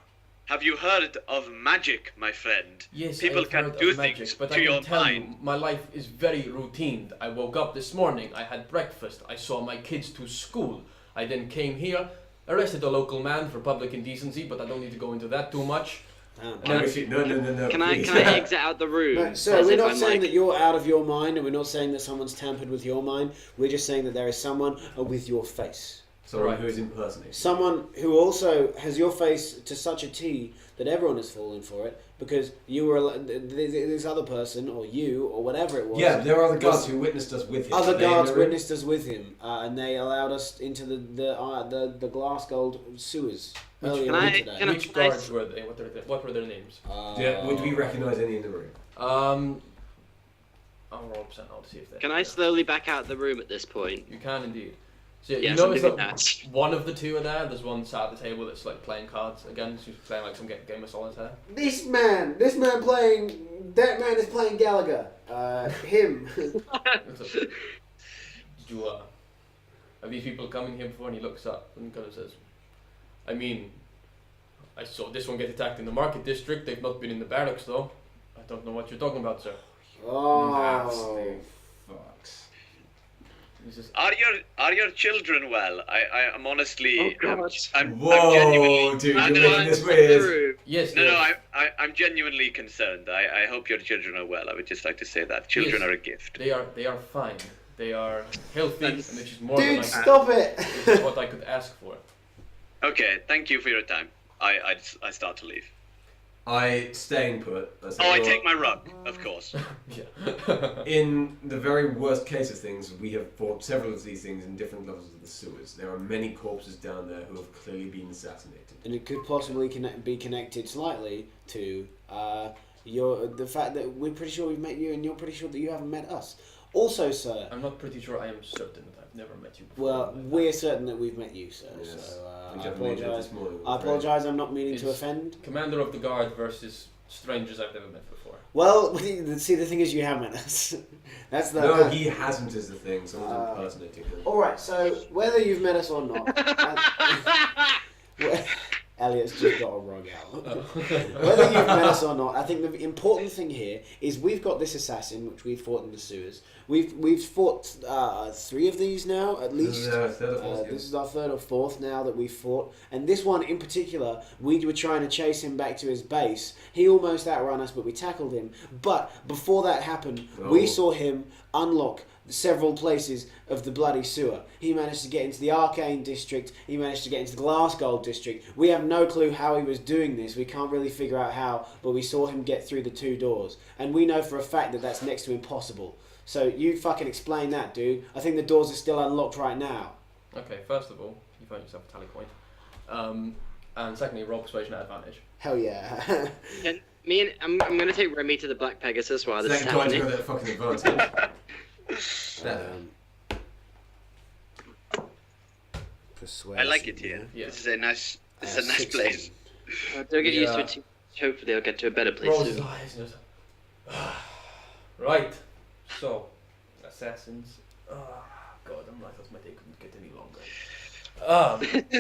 Have you heard of magic, my friend? Yes, People I've can heard do of magic, things but to I your can tell mind. you, my life is very routine. I woke up this morning, I had breakfast, I saw my kids to school. I then came here, arrested a local man for public indecency, but I don't need to go into that too much. No. Can I exit out the room? No, so we're not saying that you're out of your mind, and we're not saying that someone's tampered with your mind. We're just saying that there is someone with your face. Someone who is impersonating. Someone who also has your face to such a T that everyone has fallen for it, because you were this other person, or you, or whatever it was. Yeah, there are other guards who witnessed us with him. Other guards witnessed us with him, and they allowed us into the glass gold sewers earlier on today. Which guards were they? What were their names? Would we recognise any in the room? I'll roll percent. I'll see if they. Can I slowly back out the room at this point? You can indeed. So Yes, you notice I'm doing that one of the two are there. There's one sat at the table that's like playing cards again. She's playing like some game of solitaire. This man playing. That man is playing Gallagher. Him. Did you have these people come in here before? And he looks up and kind of says, I mean, I saw this one get attacked in the market district. They've not been in the barracks though. I don't know what you're talking about, sir. Oh. Fucks. Are your children well? I am honestly. Oh, I'm Whoa, genuinely. dude, I you're know, making this weird. Yes. No, I'm genuinely concerned. I hope your children are well. I would just like to say that children Yes. are a gift. They are fine. They are healthy, and which is more Dude, than stop it! what I could ask for. Okay, thank you for your time. I start to leave. I stay put. I take my rug, of course. Yeah. In the very worst case of things, we have fought several of these things in different levels of the sewers. There are many corpses down there who have clearly been assassinated. And it could possibly be connected slightly to the fact that we're pretty sure we've met you, and you're pretty sure that you haven't met us. Also, sir. I'm not pretty sure. I am certain that I've never met you before. Well, we're certain that we've met you, sir. Yes. So We I just made it apologise. this morning, I apologise. I'm not meaning to It's offend. Commander of the Guard versus strangers I've never met before. Well, see, the thing is, you have met us. That's the. No, he hasn't is the thing. Someone's impersonating him. All right. So whether you've met us or not, Elliot's just got a rug out. Whether you've met us or not, I think the important thing here is we've got this assassin, which we've fought in the sewers. We've fought 3 of these now, at least. This is our 3rd or 4th now that we've fought. And this one in particular, we were trying to chase him back to his base. He almost outran us, but we tackled him. But before that happened, we saw him unlock several places of the bloody sewer. He managed to get into the Arcane District. He managed to get into the Glass Gold District. We have no clue how he was doing this. We can't really figure out how, but we saw him get through the 2 doors. And we know for a fact that that's next to impossible. So you fucking explain that, dude. I think the doors are still unlocked right now. Okay, first of all, you found yourself a tally point. And secondly, roll persuasion at advantage. Hell yeah. And I'm going to take Remy to the Black Pegasus while this is Thank God you happening. got that fucking advantage. Persuasion. I like it here. Yeah. This is a nice place. Don't get used to it too much. Hopefully I'll get to a better place Roll soon. his eyes. And just, right. So, assassins. Oh, God, I'm like, my day couldn't get any longer.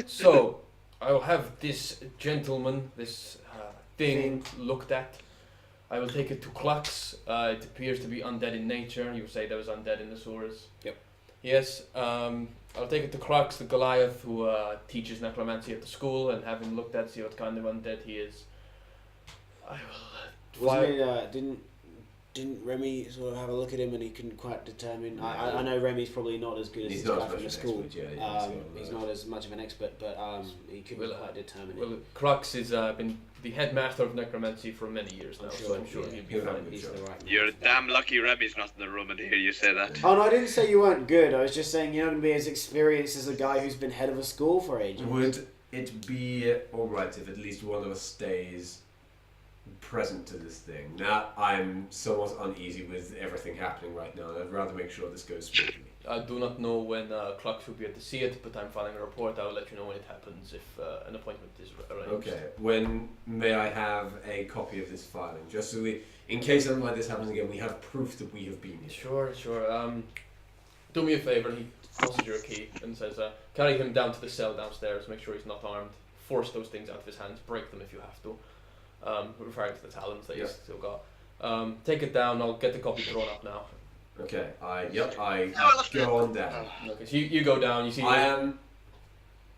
So, I'll have this gentleman, this thing looked at. I will take it to Klux. It appears to be undead in nature. You say there was undead in the sewers. Yep. Yes. I'll take it to Klux, the Goliath, who teaches necromancy at the school, and have him looked at, see what kind of undead he is. I will. Wasn't it, didn't Remy sort of have a look at him and he couldn't quite determine? I know Remy's probably not as good as He's this not guy as from the much an school. expert, He's not as much of an expert, but he couldn't quite determine it. Well, Crux has been the headmaster of necromancy for many years now, so I'm sure he'll be fine. He's the right man. You're damn lucky Remy's not in the room and hear you say that. Oh no, I didn't say you weren't good. I was just saying you're not going to be as experienced as a guy who's been head of a school for ages. Would it be alright if at least one of us stays present to this thing? Now, I'm somewhat uneasy with everything happening right now, and I'd rather make sure this goes smoothly. I do not know when Crux will be able to see it, but I'm filing a report. I will let you know when it happens if an appointment is arranged. Okay, when may I have a copy of this filing? Just so we, in case something like this happens again, we have proof that we have been here. Sure. Do me a favor. He tosses you a key and says, carry him down to the cell downstairs. Make sure he's not armed. force those things out of his hands, break them if you have to. Referring to the talons that he's still got. Take it down. I'll get the copy thrown up now. Okay. I go on down. Okay, so you go down. You see.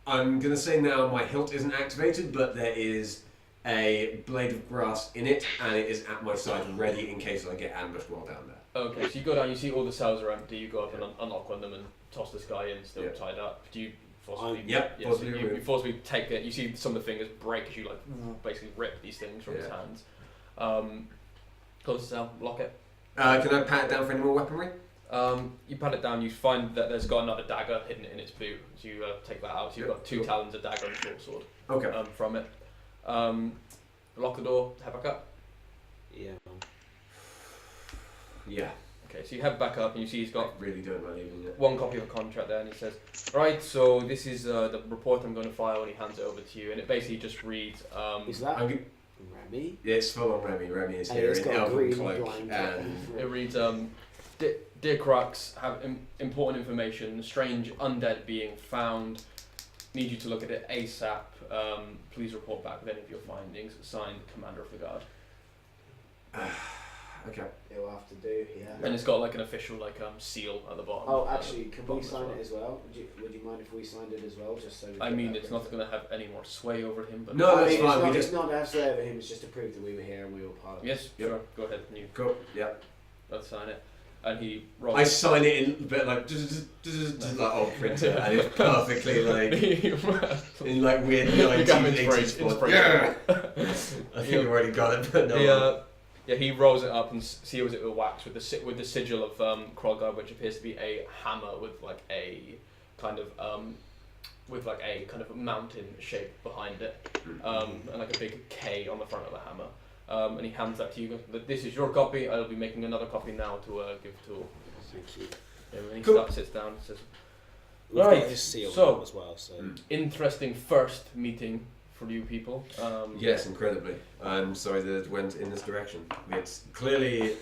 I'm gonna say now my hilt isn't activated, but there is a blade of grass in it, and it is at my side, ready in case I get ambushed while down there. Okay, so you go down. You see all the cells are empty. You go up and unlock one of them and toss this guy in, still tied up. Do you forcibly? Forcibly you forcibly take it. You see some of the fingers break as you like basically rip these things from his hands. Close the cell. Lock it. Can I pat it down for any more weaponry? You pat it down, you find that there's got another dagger hidden in its boot. So you take that out. So you've got 2 talons, a dagger, and a short sword. Okay. From it. Lock the door, head back up. Yeah. Okay, so you head back up and you see he's got really don't mind leaving it. 1 copy of a contract there, and he says, right, so this is the report I'm going to file, and he hands it over to you, and it basically just reads... is that Remy? Yeah, it's full on Remy. Remy is here in elven cloak. And it reads, Dear Crux, have important information. Strange undead being found. Need you to look at it ASAP. Please report back with any of your findings. Signed, Commander of the Guard. Okay. It'll have to do, And it's got like an official seal at the bottom. Oh, actually, can we sign it as well? Would you mind if we signed it as well, just so? I mean, it's not going to have any more sway over him, but no, that's fine. It's not to have sway over him. It's just to prove that we were here and we were part of it. Yes, sure. Go ahead. You go. Yeah. Let's sign it. And he rolls. I sign it in a bit like just like old printer, and it's perfectly like in like weird 1980s font. Yeah. I think I've already got it, but no. He rolls it up and seals it with wax with the sigil of Krolgar, which appears to be a hammer with like a kind of mountain shape behind it, and like a big K on the front of the hammer. And he hands that to you. This is your copy. I'll be making another copy now to give to. Thank you. And when he sits down and says, right, so as well. So interesting first meeting for you people. Yes, incredibly. I'm sorry that it went in this direction. It's clearly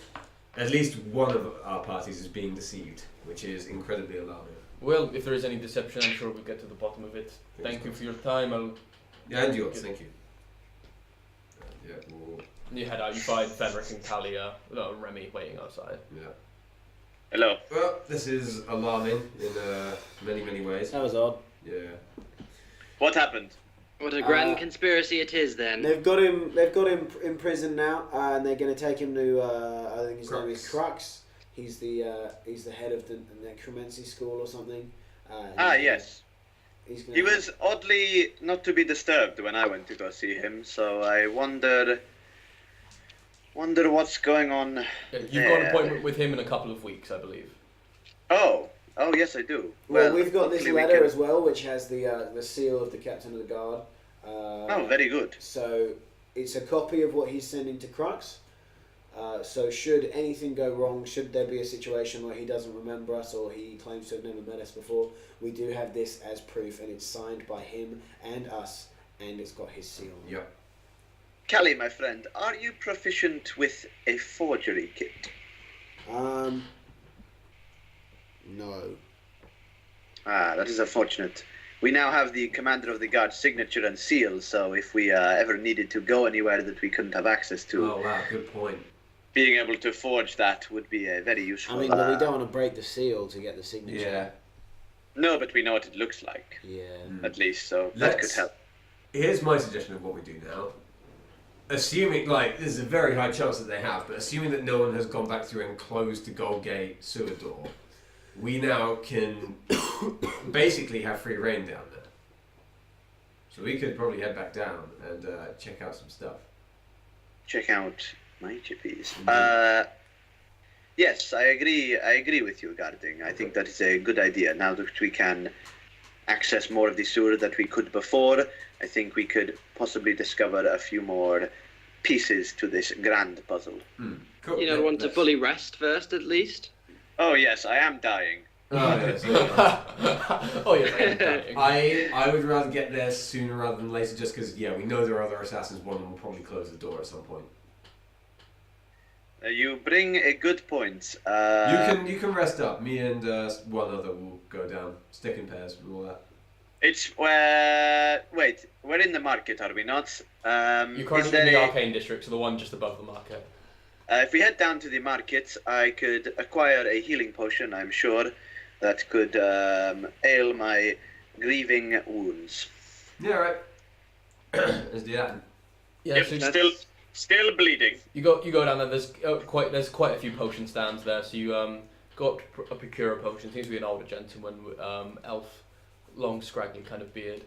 at least one of our parties is being deceived, which is incredibly alarming. Well, if there is any deception, I'm sure we'll get to the bottom of it. Thank you for your time. And yours, thank you. You head out, you find Fenric and Talia, Remy waiting outside. Yeah. Hello. Well, this is alarming in many, many ways. That was odd. Yeah. What happened? What a grand conspiracy it is, then. They've got him in prison now, and they're going to take him to I think his name is Crux. He's the head of the necromancy school or something. Yes. He was oddly not to be disturbed when I went to go see him, so I wonder what's going on. You've got an appointment with him in a couple of weeks, I believe. Oh yes, I do. Well, we've got this letter as well, which has the seal of the captain of the guard. Very good. So it's a copy of what he's sending to Crux. So should anything go wrong, should there be a situation where he doesn't remember us or he claims to have never met us before, we do have this as proof, and it's signed by him and us, and it's got his seal. Yep. Callie, my friend, are you proficient with a forgery kit? No. That is unfortunate. We now have the commander of the guard's signature and seal, so if we ever needed to go anywhere that we couldn't have access to... Oh, wow, good point. Being able to forge that would be very useful. I mean, but we don't want to break the seal to get the signature. Yeah. No, but we know what it looks like. Yeah. At least, so that could help. Here's my suggestion of what we do now. Assuming, there's a very high chance that they have, but assuming that no one has gone back through and closed the Gold Gate sewer door, we now can basically have free reign down there. So we could probably head back down and check out some stuff. Check out my chippies. Yes, I agree with you, Guarding. I think that is a good idea. Now that we can access more of the sewer that we could before, I think we could possibly discover a few more pieces to this grand puzzle. Cool. You don't want to fully rest first, at least? Oh yes, I am dying. Oh yes, I am dying. I would rather get there sooner rather than later, just because we know there are other assassins. One of them will probably close the door at some point. You bring a good point. You can rest up. Me and one other will go down, stick in pairs and all that. It's wait, we're in the market, are we not? You're currently in the Arcane District, so the one just above the market. If we head down to the market, I could acquire a healing potion, I'm sure, that could ail my grieving wounds. Yeah, right. Let's do that. Yeah, Yep, so still bleeding. you go down there. There's quite a few potion stands there. So you go up to procure a potion. Seems to be an older gentleman, elf, long scraggly kind of beard.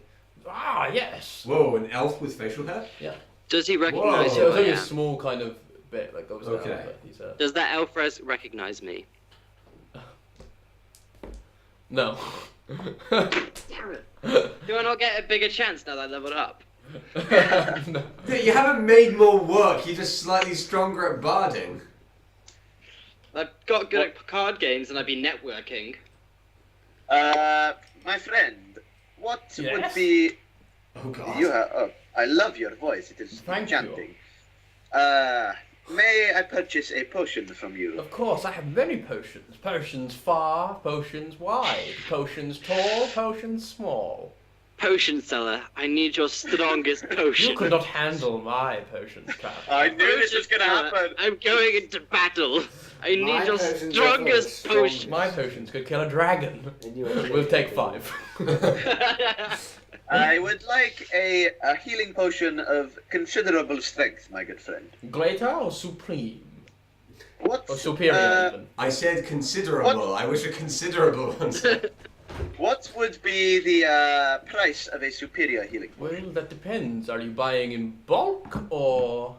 Ah, yes. Whoa, an elf with facial hair? Yeah. Does he recognize So who it's I only a am? small kind of bit that goes Okay. down. But he's, Does that elf recognize me? no. Damn it. Do I not get a bigger chance now that I leveled up? No. Dude, you haven't made more work, you're just slightly stronger at barding. I've got good at card games and I've been networking. My friend, what Yes? would be... Oh god. I love your voice, it is Thank you. enchanting. May I purchase a potion from you? Of course, I have many potions. Potions far, potions wide, potions tall, potions small. Potion seller, I need your strongest potion. You could not handle my potions, Cap. I knew this was gonna Potion seller, happen. I'm going into battle. I need My your potions are strongest full of potion. My potions could kill a dragon. And you are We'll take 5. I would like a healing potion of considerable strength, my good friend. Greater or supreme? What? Or superior even? I said considerable. I wish a considerable answer. What would be the price of a superior healing? Well, that depends. Are you buying in bulk or...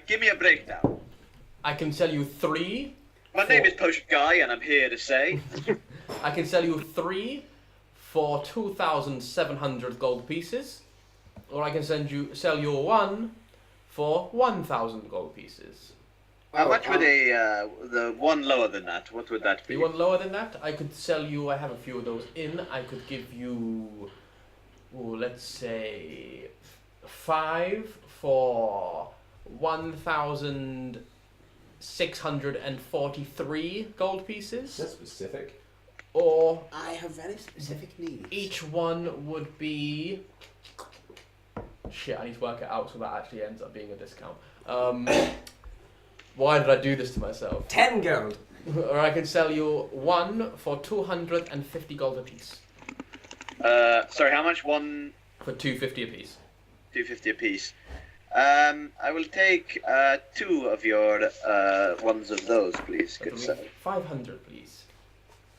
Give me a breakdown. I can sell you 3. My name is Potion Guy, and I'm here to say... I can sell you 3 for 2,700 gold pieces, or I can sell you 1 for 1,000 gold pieces. How much would the one lower than that? What would that be? You want lower than that? I could sell you. I have a few of those in. I could give you, let's say, 5 for 1,643 gold pieces. That's specific. Or I have very specific needs. each one would be... Shit, I need to work it out so that actually ends up being a discount. Why did I do this to myself? 10 gold. Or I could sell you 1 for 250 gold a piece. Sorry, how much? 1... For 250 a piece. 250 a piece. I will take 2 of your ones of those, please, good sir. 500, please.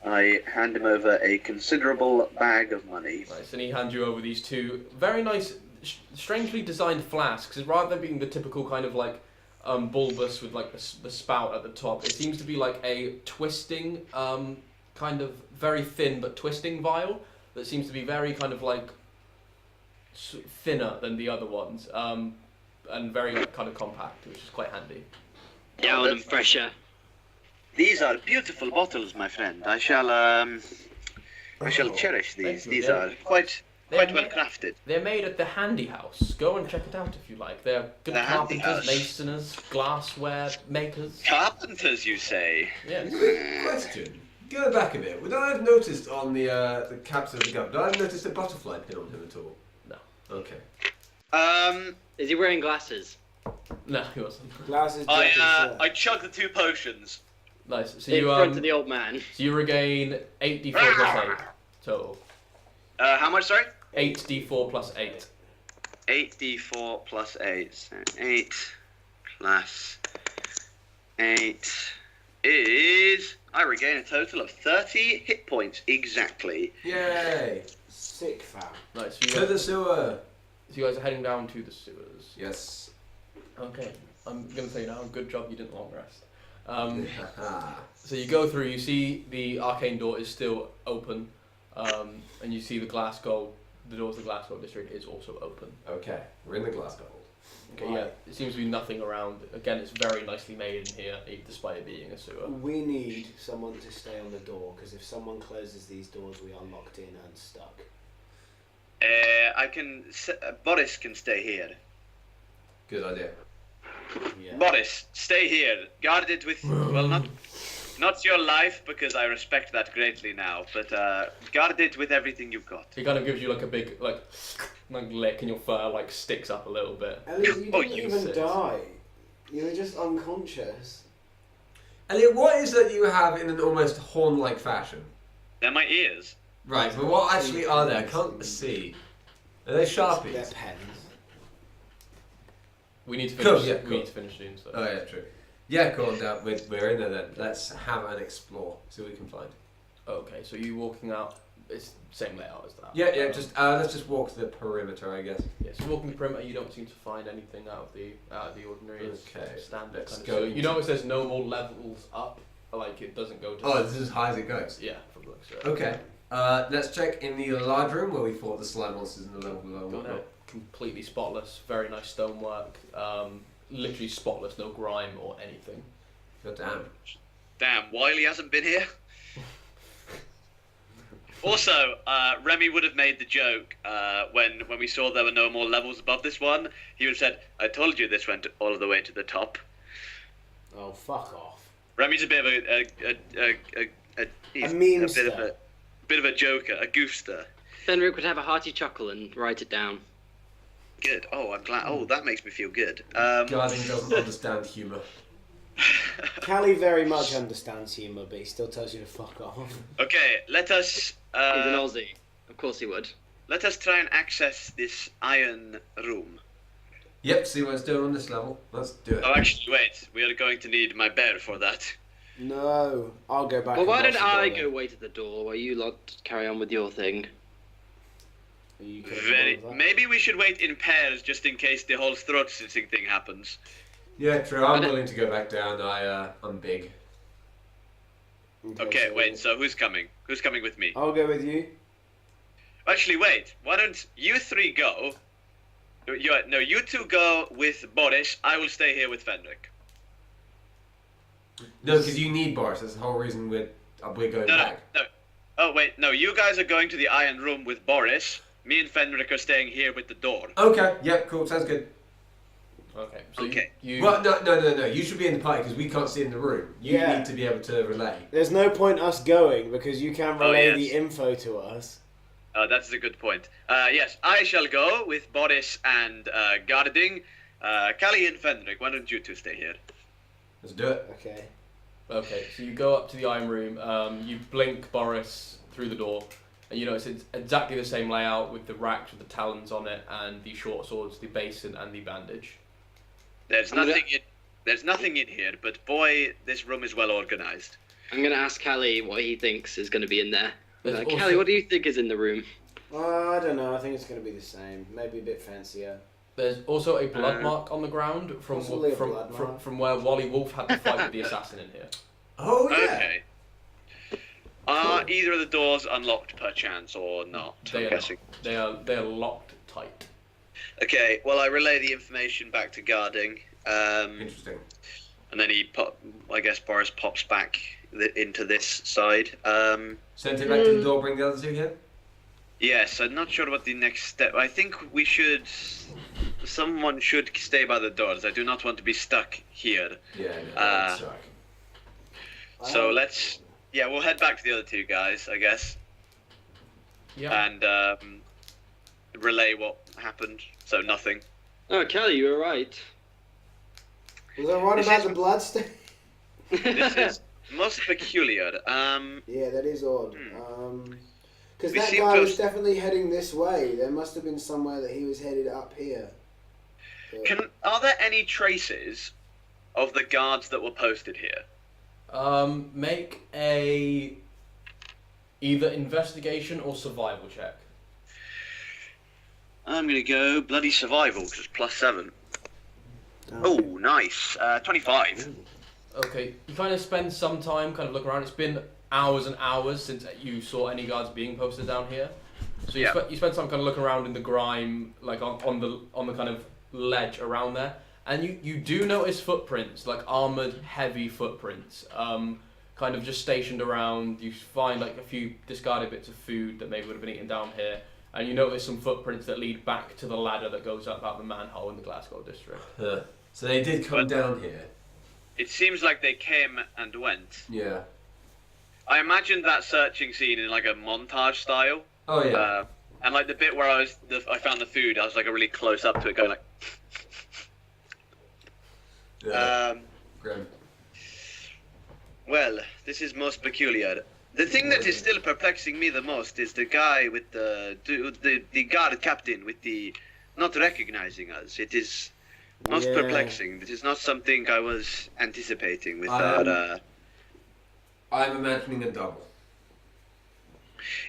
I hand him over a considerable bag of money. Nice, and he hands you over these 2 very nice, strangely designed flasks. Rather than being the typical kind of like bulbous with like the spout at the top, it seems to be like a twisting, kind of very thin but twisting vial that seems to be very kind of like thinner than the other ones, and very like, kind of compact, which is quite handy. Down and fresher. These are beautiful bottles, my friend. I shall cherish these. Thank you. These are quite well crafted. They're made at the Handy House. Go and check it out if you like. They're good The Handy carpenters, House. masoners, glassware makers. Carpenters, you say? Yes. Question. Go back a bit. Would I have noticed on the caps of the gun? Did I have noticed a butterfly pin on him at all? No. Okay. Is he wearing glasses? No, he wasn't. Glasses, jacket, shirt. I chug the 2 potions. Nice. So In you front of the old man. so you regain 8d4 plus 8 total. How much, sorry? 8d4 plus 8. 8d4 plus 8. So 8 plus 8 is... I regain a total of 30 hit points, exactly. Yay! Sick fam. Nice. To the sewer. So you guys are heading down to the sewers. Yes. Okay. I'm gonna say now, good job you didn't long rest. Haha. So you go through, you see the arcane door is still open, and you see the door to the glass gold district is also open. Okay, we're in the glass gold. Okay, yeah, it seems to be nothing around. Again, it's very nicely made in here, despite it being a sewer. We need someone to stay on the door, because if someone closes these doors, we are locked in and stuck. Boris can stay here. Good idea. Yeah. Boris, stay here. Guard it with... Well, not... Not your life, because I respect that greatly now, but guard it with everything you've got. He kind of gives you like a big like lick, and your fur like sticks up a little bit. Elliot, you didn't even sit. die. You were just unconscious. Elliot, what is that you have in an almost horn-like fashion? They're my ears. Right, but what actually are they? I can't see. Are they Sharpies? They're pens. We need to finish. Cool, yeah, We cool. need to finish soon. So. Oh yeah, true. Yeah, cool. Now we're in there then. Let's have an explore. See what we can find. Okay, so you walking out. It's same layout as that. Yeah. Just let's just walk to the perimeter, I guess. Yeah, so walking the perimeter, you don't seem to find anything out of the ordinary. It's Okay, standard let's kind go of. So into- you notice there's no more levels up. Like it doesn't go to. Oh, this is as high as it goes. Yeah, from the looks of it. Okay. Let's check in the large room where we fought the slime monsters in the level below. Go there. Completely spotless, very nice stonework. Literally spotless, no grime or anything. God damn. Damn, Wiley hasn't been here. Also, Remy would have made the joke when we saw there were no more levels above this one. He would have said, "I told you this went all the way to the top." Oh, fuck off. Remy's a bit of he's memester. bit of a joker, a goofster. Fenric would have a hearty chuckle and write it down. Good. Oh, I'm glad. Oh, that makes me feel good. Guarding doesn't understand humour. Callie very much understands humour, but he still tells you to fuck off. Okay, let us. He's an Aussie. Of course he would. Let us try and access this iron room. Yep, see what it's doing on this level. Let's do it. Oh, actually, wait. We are going to need my bear for that. No, I'll go back. Well, and why watch don't the door I then. go wait at the door while you lot carry on with your thing? You could have Very. done that. Maybe we should wait in pairs just in case the whole throat sitting thing happens. Yeah, true. I'm But- willing to go back down. I'm big. Okay, wait. So who's coming? Who's coming with me? I'll go with you. Actually, wait. Why don't you three go? You two go with Boris. I will stay here with Fenric. No, because you need Boris. That's the whole reason we're going No. back. Oh wait, no. You guys are going to the iron room with Boris. Me and Fenric are staying here with the door. Okay. Yep. Cool. Sounds good. Okay. So Okay. You. Well, no. You should be in the party because we can't see in the room. You Yeah. need to be able to relay. There's no point us going because you can relay yes. the info to us. That's a good point. Yes, I shall go with Boris and guarding. Callie and Fenric, why don't you two stay here? Let's do it. Okay. Okay, so you go up to the iron room. You blink Boris through the door, and you notice it's exactly the same layout with the racks with the talons on it, and the short swords, the basin, and the bandage. There's nothing in here, but boy, this room is well organized. I'm going to ask Callie what he thinks is going to be in there. There's also- Callie, what do you think is in the room? I don't know. I think it's going to be the same. Maybe a bit fancier. There's also a blood mark on the ground from Possibly a blood mark. from where Wally Wolf had the fight with the assassin in here. Oh yeah. Okay. Are either of the doors unlocked perchance or not? They I'm are guessing. not. They are locked tight. Okay, well, I relay the information back to guarding. Interesting. And then I guess Boris pops back into this side. Send it back to the door. Bring the other two here. Yes, I'm not sure what the next step. I think someone should stay by the doors. I do not want to be stuck here. Yeah. No, Uh, that's right. So we'll head back to the other two guys, I guess, Yeah. and relay what happened. So nothing. Oh, Callie, you were right. Was I right This about is- the bloodstain? This is most peculiar. Yeah, that is odd. Because We that seem guy to was have- definitely heading this way. There must have been somewhere that he was headed up here. But- Are there any traces of the guards that were posted here? Make a either investigation or survival check. I'm gonna go bloody survival because it's +7. Oh, nice. 25. Okay, you kind of spend some time kind of looking around. It's been hours and hours since you saw any guards being posted down here. So you, Yeah. you spend some kind of looking around in the grime, like on the kind of ledge around there, and you do notice footprints, like armored, heavy footprints, kind of just stationed around. You find like a few discarded bits of food that maybe would have been eaten down here, and you notice some footprints that lead back to the ladder that goes up out the manhole in the Glasgow district. So they did come down here. it seems like they came and went. Yeah. I imagined that searching scene in like a montage style. Oh yeah. And like the bit where I found the food, I was like a really close up to it, going like. Grim. Well, this is most peculiar. The thing that is still perplexing me the most is the guy with the guard captain with the not recognizing us. It is most perplexing. This is not something I was anticipating with our. I'm imagining a double.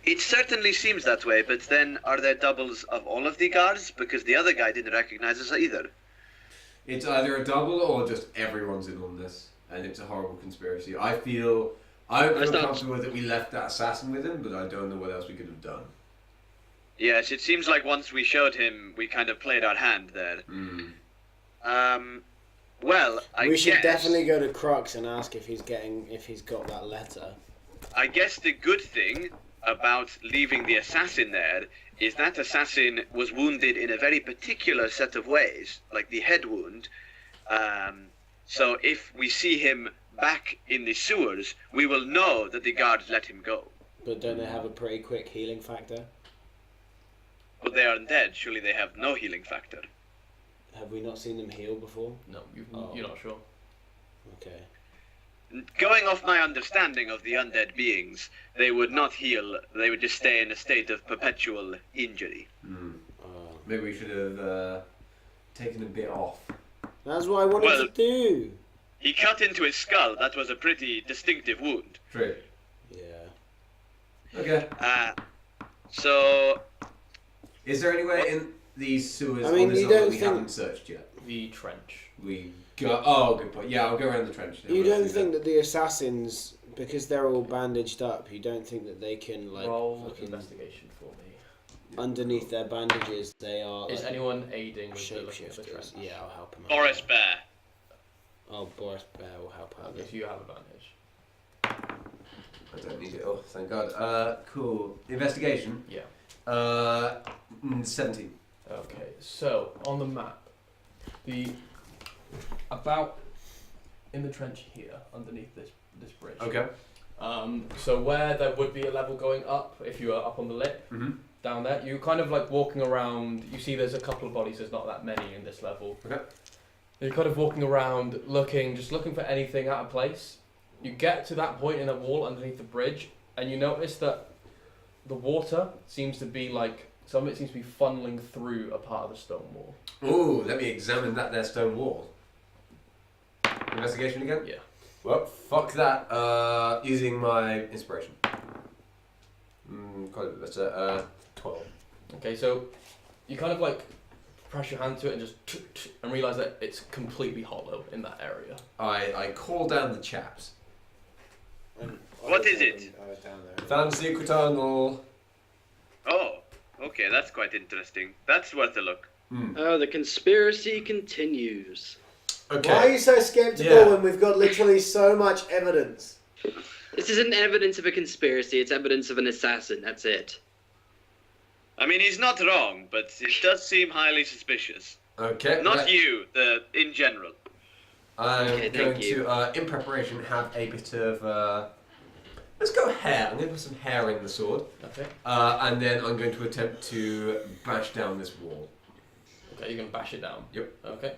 It certainly seems that way, but then are there doubles of all of the guards? Because the other guy didn't recognize us either. It's either a double or just everyone's in on this, and it's a horrible conspiracy. I feel comfortable that we left that assassin with him, but I don't know what else we could have done. Yes, it seems like once we showed him, we kind of played our hand there. Well, we should definitely go to Crux and ask if he's got that letter. I guess the good thing about leaving the assassin there is that assassin was wounded in a very particular set of ways, like the head wound. So if we see him back in the sewers, we will know that the guards let him go. But don't they have a pretty quick healing factor? But they are undead. Surely they have no healing factor. Have we not seen them heal before? No, you're not sure. Okay. Going off my understanding of the undead beings, they would not heal. They would just stay in a state of perpetual injury. Maybe we should have taken a bit off. That's what I wanted to do. He cut into his skull. That was a pretty distinctive wound. True. Yeah. Okay. So... Is there any way in these sewers on this that we haven't searched yet? The trench. Good point. Yeah, I'll go around the trench. You don't think that the assassins, because they're all bandaged up, you don't think that they can roll investigation for me? Underneath their bandages, they are. Is anyone aiding with the shapeshifters? Yeah, I'll help him out. Boris Bear. Oh, Boris Bear will help out. If you have advantage. I don't need it. Oh, thank God. Cool. Investigation. Yeah. 17. Okay, so on the map, about in the trench here, underneath this bridge. Okay. So where there would be a level going up, if you are up on the lip, down there, you kind of like walking around. You see, there's a couple of bodies. There's not that many in this level. Okay. You're kind of walking around, just looking for anything out of place. You get to that point in a wall underneath the bridge, and you notice that the water seems to be some of it seems to be funneling through a part of the stone wall. Ooh, let me examine that there stone wall. Investigation again? Yeah. Well, fuck that. Using my inspiration. Quite a bit better. 12. Okay, so you kind of press your hand to it and just and realise that it's completely hollow in that area. I call down the chaps. What is it? I was down there. Found a secret tunnel. Oh, okay, that's quite interesting. That's worth a look. Oh, the conspiracy continues. Okay. Why are you so skeptical when we've got literally so much evidence? This isn't evidence of a conspiracy, it's evidence of an assassin, that's it. I mean, he's not wrong, but it does seem highly suspicious. Okay. Not you, in general. I'm going to, in preparation, have a bit of, let's go hair. I'm going to put some hair in the sword. Okay. And then I'm going to attempt to bash down this wall. Okay, you can bash it down. Yep. Okay.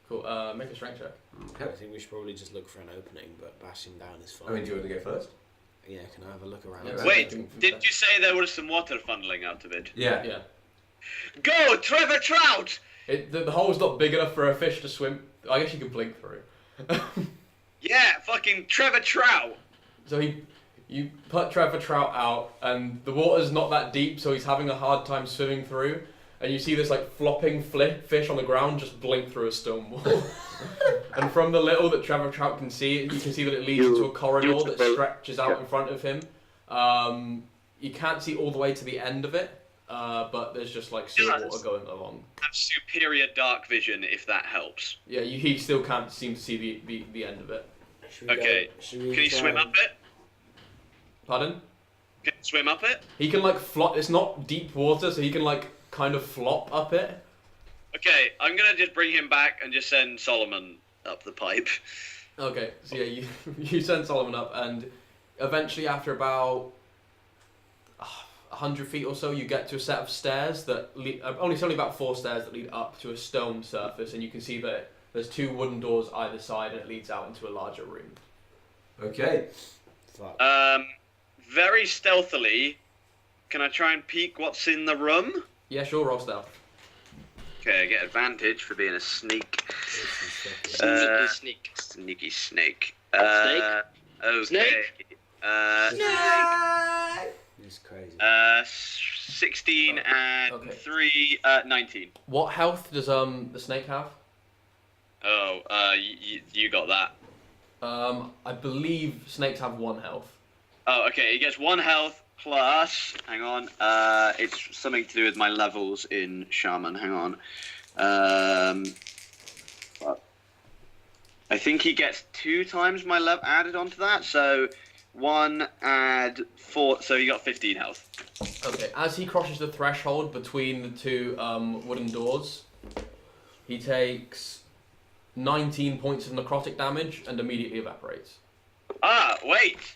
Cool. Make a strength check. Okay. I think we should probably just look for an opening, but bashing down is fine. I mean, do you want to go first? Yeah, can I have a look around? Yeah, Wait, did you say there was some water funneling out of it? Yeah. Yeah. Go, Trevor Trout! The hole's not big enough for a fish to swim. I guess you can blink through. Yeah, fucking Trevor Trout! So you put Trevor Trout out, and the water's not that deep, so he's having a hard time swimming through. And you see this flopping fish on the ground just blink through a stone wall. And from the little that Trevor Trout can see, you can see that it leads into a corridor that stretches out in front of him. You can't see all the way to the end of it, but there's just sewer water going along. Have superior dark vision, if that helps. Yeah, he still can't seem to see the end of it. Okay, can you swim up it? Pardon? Can you swim up it? He can flop. It's not deep water, so he can kind of flop up it. Okay, I'm gonna just bring him back and just send Solomon up the pipe. Okay, so yeah, you send Solomon up, and eventually, after about 100 feet or so, you get to a set of stairs that lead. It's only about 4 stairs that lead up to a stone surface, and you can see that there's 2 wooden doors either side, and it leads out into a larger room. Okay. Fuck. Very stealthily, can I try and peek what's in the room? Yeah, sure, roll stealth. Okay, I get advantage for being a sneak. Sneaky sneak. Sneaky snake. Snake? Okay. Snake? It's crazy. 16 and Okay. 3, 19. What health does the snake have? Oh, you got that. I believe snakes have 1 health. Oh, okay. He gets 1 health plus. Hang on. It's something to do with my levels in Shaman. Hang on. I think he gets 2 times my level added onto that. So 1 add 4. So he got 15 health. Okay, as he crosses the threshold between the 2 wooden doors, he takes 19 points of necrotic damage and immediately evaporates. Ah, wait.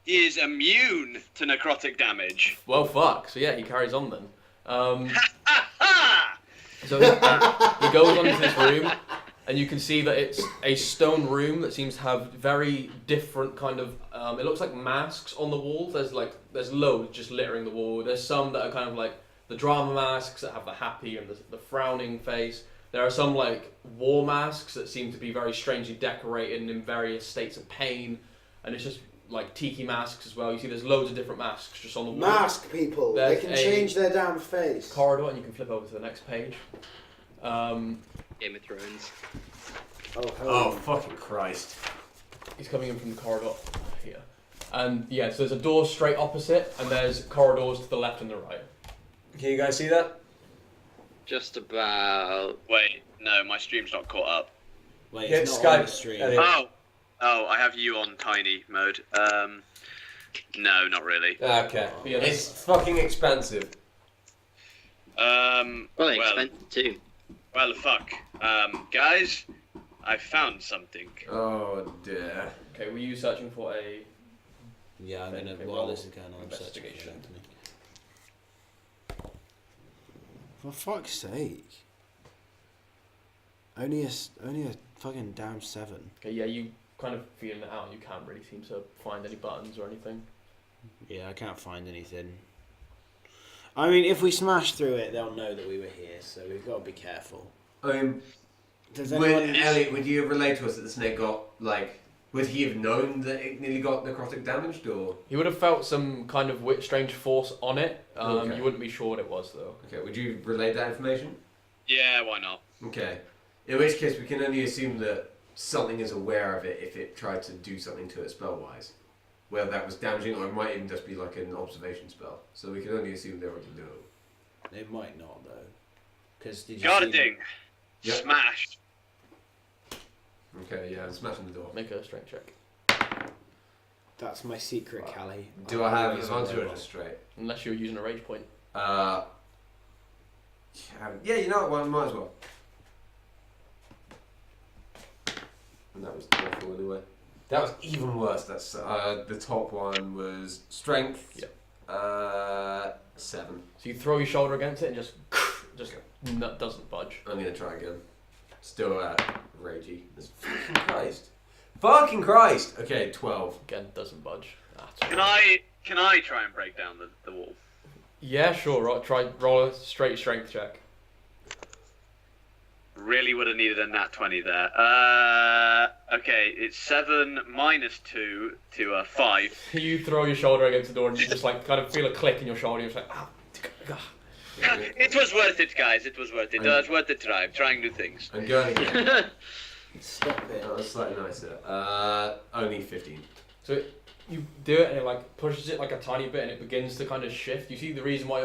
He is immune to necrotic damage. Well, fuck. So yeah, he carries on then. Ha! So he goes on into this room, and you can see that it's a stone room that seems to have very different kind of. It looks like masks on the walls. There's loads just littering the wall. There's some that are kind of like the drama masks that have the happy and the frowning face. There are some like war masks that seem to be very strangely decorated and in various states of pain, and it's just like tiki masks as well. You see, there's loads of different masks just on the wall. Mask people. There's they can a change their damn face. Corridor, and you can flip over to the next page. Game of Thrones. Oh, fucking Christ. He's coming in from the corridor here. And yeah, so there's a door straight opposite, and there's corridors to the left and the right. Can you guys see that? Just about. Wait, no, my stream's not caught up. Wait, Hit it's not on Skype. the stream. Elliot. Oh, I have you on tiny mode. No, not really. Okay. Yeah, It's fucking expensive. Well, expensive too. Well, fuck. Guys, I found something. Oh dear. Okay, were you searching for a... Yeah, I'm gonna. Okay, While roll this is going on, I'm searching for investigation. Anthony. For fuck's sake! Only a fucking damn 7. Okay, yeah, you kind of feeling it out. You can't really seem to find any buttons or anything. Yeah, I can't find anything. I mean, if we smash through it, they'll know that we were here, so we've got to be careful. Does anyone... Elliot, would you relate to us that the snake got, like, would he have known that it nearly got necrotic damaged, or...? He would have felt some kind of strange force on it. Okay. You wouldn't be sure what it was, though. Okay, would you relay that information? Yeah, why not? Okay. In which case, we can only assume that something is aware of it if it tried to do something to it spell-wise. Whether that was damaging, or it might even just be like an observation spell. So we can only assume they already know. They might not, though. Because did you Guarding. Yep. Smashed. Okay, yeah, I'm smashing the door. Make a strength check. That's my secret, Callie. Do I have always advantage or roll. just straight? Unless you're using a rage point. Yeah, you know what, might as well. And that was awful anyway. That was even worse. That's the top one was strength. Yep. 7. So you throw your shoulder against it and just doesn't budge. I'm gonna try again. Still ragey. Fucking Christ. Fucking Christ. Okay, 12. Again, doesn't budge. at all. Can I try and break down the wall? Yeah, sure. Roll a straight strength check. Really would have needed a nat 20 there. Okay, it's 7 minus 2 to 5. You throw your shoulder against the door and you just like kind of feel a click in your shoulder. You're just like, It was worth it, guys. It was worth it. It was worth the try. Trying new things. I'm going again. Stop it. That was slightly nicer. Only 15. So you do it and it like pushes it like a tiny bit and it begins to kind of shift. You see the reason why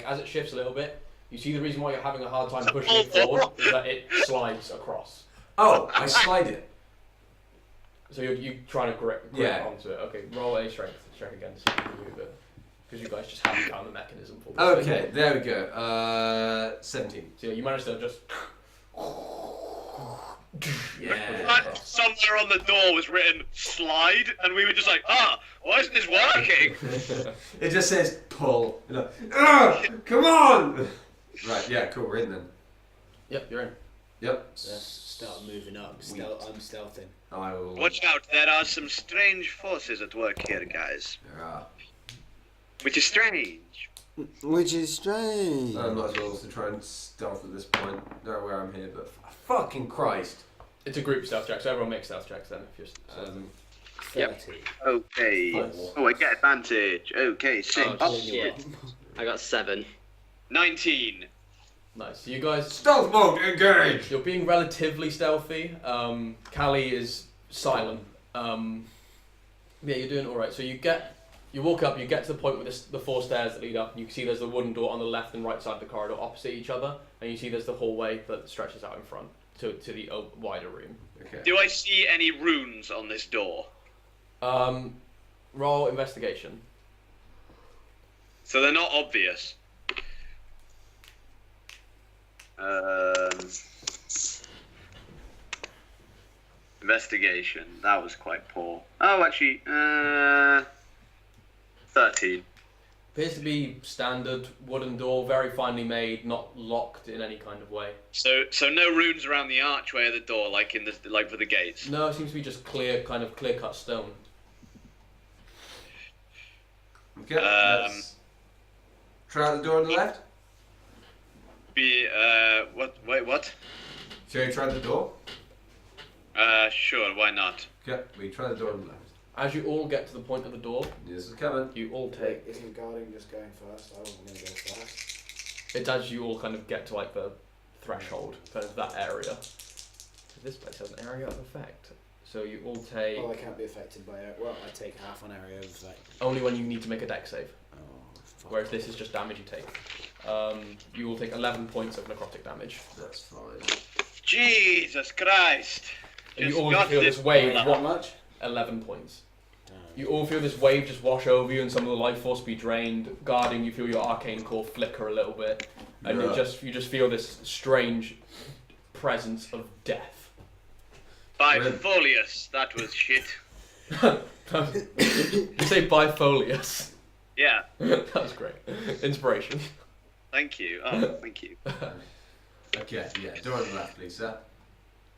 as it shifts a little bit, you see the reason why you're having a hard time pushing it forward is that it slides across. Oh, I slide it. So you trying to grip Yeah. onto it. Okay, roll a strength check again to see if you can move it. Because you guys just haven't found the mechanism for this. Okay, there we go. 17. So yeah, you managed to just Yeah. Somewhere on the door was written slide, and we were just like, why isn't this working? It just says pull. You're like, come on! Right, yeah, cool, we're in then. Yep, you're in. Yep. Start moving up. I'm stealthing. I will. Watch out, there are some strange forces at work here, guys. There are. Which is strange. Which is strange. I might as well also try and stealth at this point. Don't know where I'm here, but fucking Christ. It's a group stealth check, so everyone makes stealth checks then. If you're 30. Okay. Nice. Oh, I get advantage. Okay, 6. Oh, shit. I got 7. 19. nice. So you guys, Stealth mode, engage! you're being relatively stealthy. Callie is silent. Yeah, you're doing all right. So you walk up, you get to the point where the 4 stairs that lead up, and you can see there's the wooden door on the left and right side of the corridor opposite each other, and you see there's the hallway that stretches out in front to the wider room. Okay. Do I see any runes on this door? Roll investigation. So they're not obvious. Investigation. That was quite poor. Oh, actually, 13. Appears to be standard wooden door, very finely made, not locked in any kind of way. So no runes around the archway of the door, like for the gates. No, it seems to be just clear cut stone. Okay, let's try out the door on the left. What? Wait, what? Shall we try the door? Sure, why not? Okay, we try the door on the left. As you all get to the point of the door, This is coming. you all take. Isn't guarding just going first? I wasn't going to go first. It's as you all kind of get to like the threshold, kind of that area. This place has an area of effect, so you all take Well, I can't be affected by it. Well, I take half an area of effect. only when you need to make a dex save. Oh, fuck. Whereas this is just damage you take. You will take 11 points of necrotic damage. That's fine. Jesus Christ! And you Just all got feel this wave. How much? 11 points. Damn. You all feel this wave just wash over you, and some of the life force be drained. Guarding, you feel your arcane core flicker a little bit, and Yeah. you just feel this strange presence of death. Bifolius, that was shit. You say bifolius. Yeah, That was great. Inspiration. thank you. Oh, thank you. Okay, yeah, door on the left, please, sir.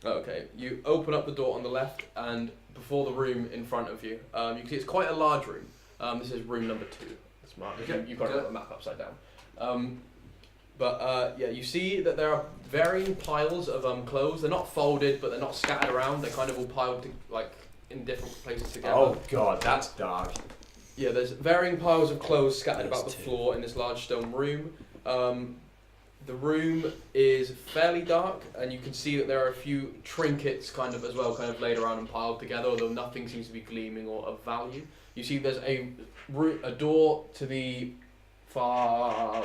Okay, you open up the door on the left, and before the room in front of you, you can see it's quite a large room. This is room number 2. That's marked. Okay, You've got okay. the map upside down. Yeah, you see that there are varying piles of clothes. They're not folded, but they're not scattered around. They're kind of all piled like in different places together. Oh god, that's dark. Yeah, there's varying piles of clothes scattered That's about the two. floor in this large stone room. The room is fairly dark, and you can see that there are a few trinkets kind of as well, kind of laid around and piled together, although nothing seems to be gleaming or of value. You see there's a door to the far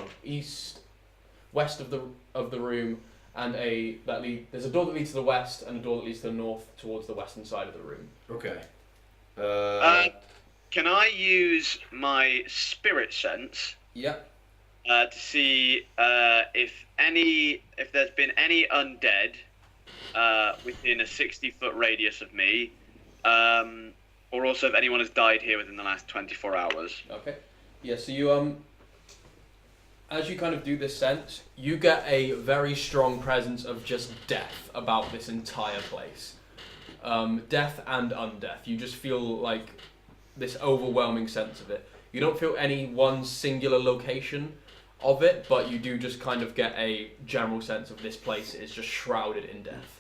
west of the room, and there's a door that leads to the west and a door that leads to the north towards the western side of the room. Okay. Can I use my spirit sense Yep. to see if there's been any undead within a 60-foot radius of me, or also if anyone has died here within the last 24 hours. Okay. Yeah, so you as you kind of do this sense, you get a very strong presence of just death about this entire place. Death and undeath. You just feel like this overwhelming sense of it. You don't feel any one singular location of it, but you do just kind of get a general sense of this place is just shrouded in death.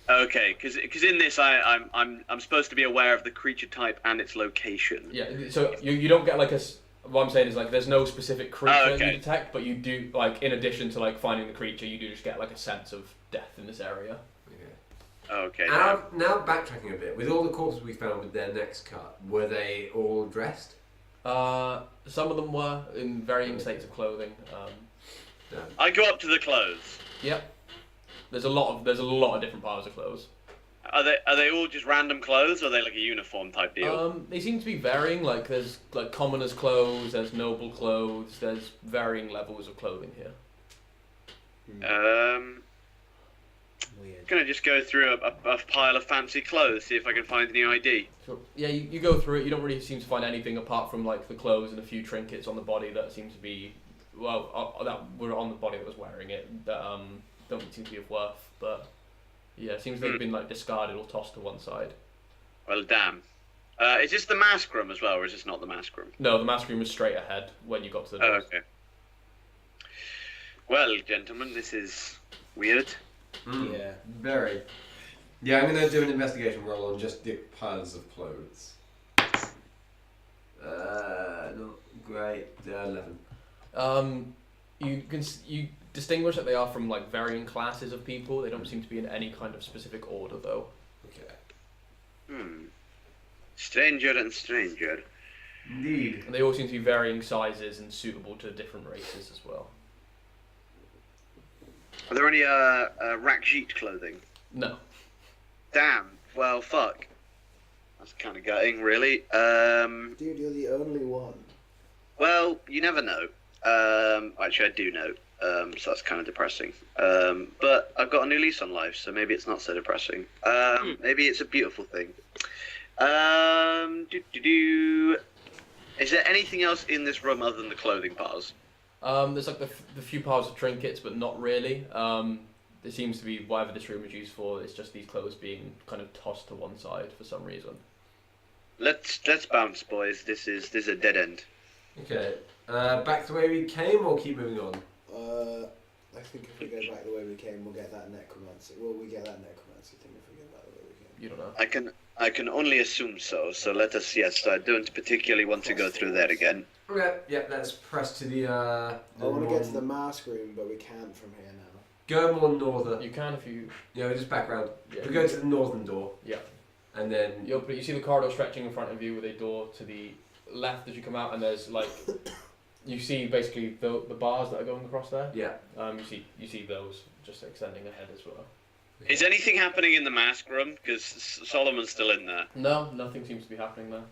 Okay, because in this I'm supposed to be aware of the creature type and its location. Yeah, so you don't get like what I'm saying is like there's no specific creature okay. you detect, but you do like in addition to like finding the creature, you do just get like a sense of death in this area. Okay. Now backtracking a bit, with all the corpses we found with their necks cut, were they all dressed? Some of them were in varying states of clothing. I go up to the clothes. Yep. There's a lot of different piles of clothes. Are they all just random clothes, or are they like a uniform type deal? They seem to be varying. Like there's like commoners' clothes, there's noble clothes, there's varying levels of clothing here. Weird. Gonna just go through a pile of fancy clothes, see if I can find any ID. So, yeah, you go through it. You don't really seem to find anything apart from like the clothes and a few trinkets on the body that seem to be, that were on the body that was wearing it. That don't seem to be of worth. But yeah, it seems they've been like discarded or tossed to one side. Well, damn. Is this the mask room as well, or is this not the mask room? No, the mask room was straight ahead when you got to the door. Oh, okay. Well, gentlemen, this is weird. Yeah. Very. Yeah, I'm gonna do an investigation roll on just the piles of clothes. Not great. 11. You distinguish that they are from like varying classes of people. They don't seem to be in any kind of specific order, though. Okay. Stranger and stranger. Indeed. And they all seem to be varying sizes and suitable to different races as well. Are there any Rakjit clothing? No. Damn. Well, fuck. That's kind of gutting, really. Dude, you're the only one. Well, you never know. Actually, I do know. So that's kind of depressing. But I've got a new lease on life, so maybe it's not so depressing. Maybe it's a beautiful thing. Is there anything else in this room other than the clothing piles? There's like the few piles of trinkets, but not really. There seems to be whatever this room is used for. It's just these clothes being kind of tossed to one side for some reason. Let's bounce, boys. This is a dead end. Okay. Back the way we came, or keep moving on? I think if we go back the way we came, we'll get that necromancy. Well, we get that necromancy thing if we go back the way we came. You don't know. I can only assume so. So let us. Yes, I don't particularly want to go through there again. Okay. Yeah. Let's press to the. I want to get to the mask room, but we can't from here now. Go more northern. You can if you. Yeah, just back round. Yeah. We go to the northern door. Yeah. And then. You open it. You see the corridor stretching in front of you with a door to the left as you come out, and there's like. You see basically the bars that are going across there. Yeah. You see those just extending ahead as well. Is anything happening in the mask room? Because Solomon's still in there. No, nothing seems to be happening there.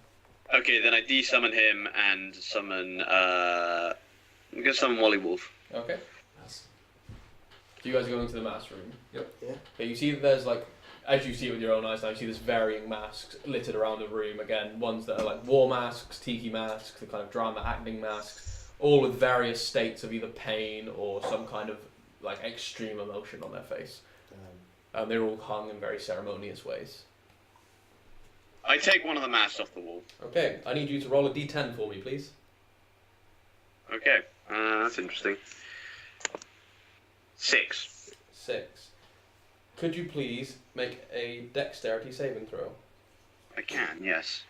Okay, then I de-summon him and summon. I'm gonna summon Wally Wolf. Okay. Yes. So you guys are going to the mask room. Yep. Yeah. Okay, you see that there's like, as you see it with your own eyes now, you see there's varying masks littered around the room. Again, ones that are like war masks, tiki masks, the kind of drama acting masks, all with various states of either pain or some kind of like extreme emotion on their face. They're all hung in very ceremonious ways. I take one of the masks off the wall. Okay, I need you to roll a d10 for me, please. Okay, that's interesting. 6. 6. Could you please make a dexterity saving throw? I can, yes.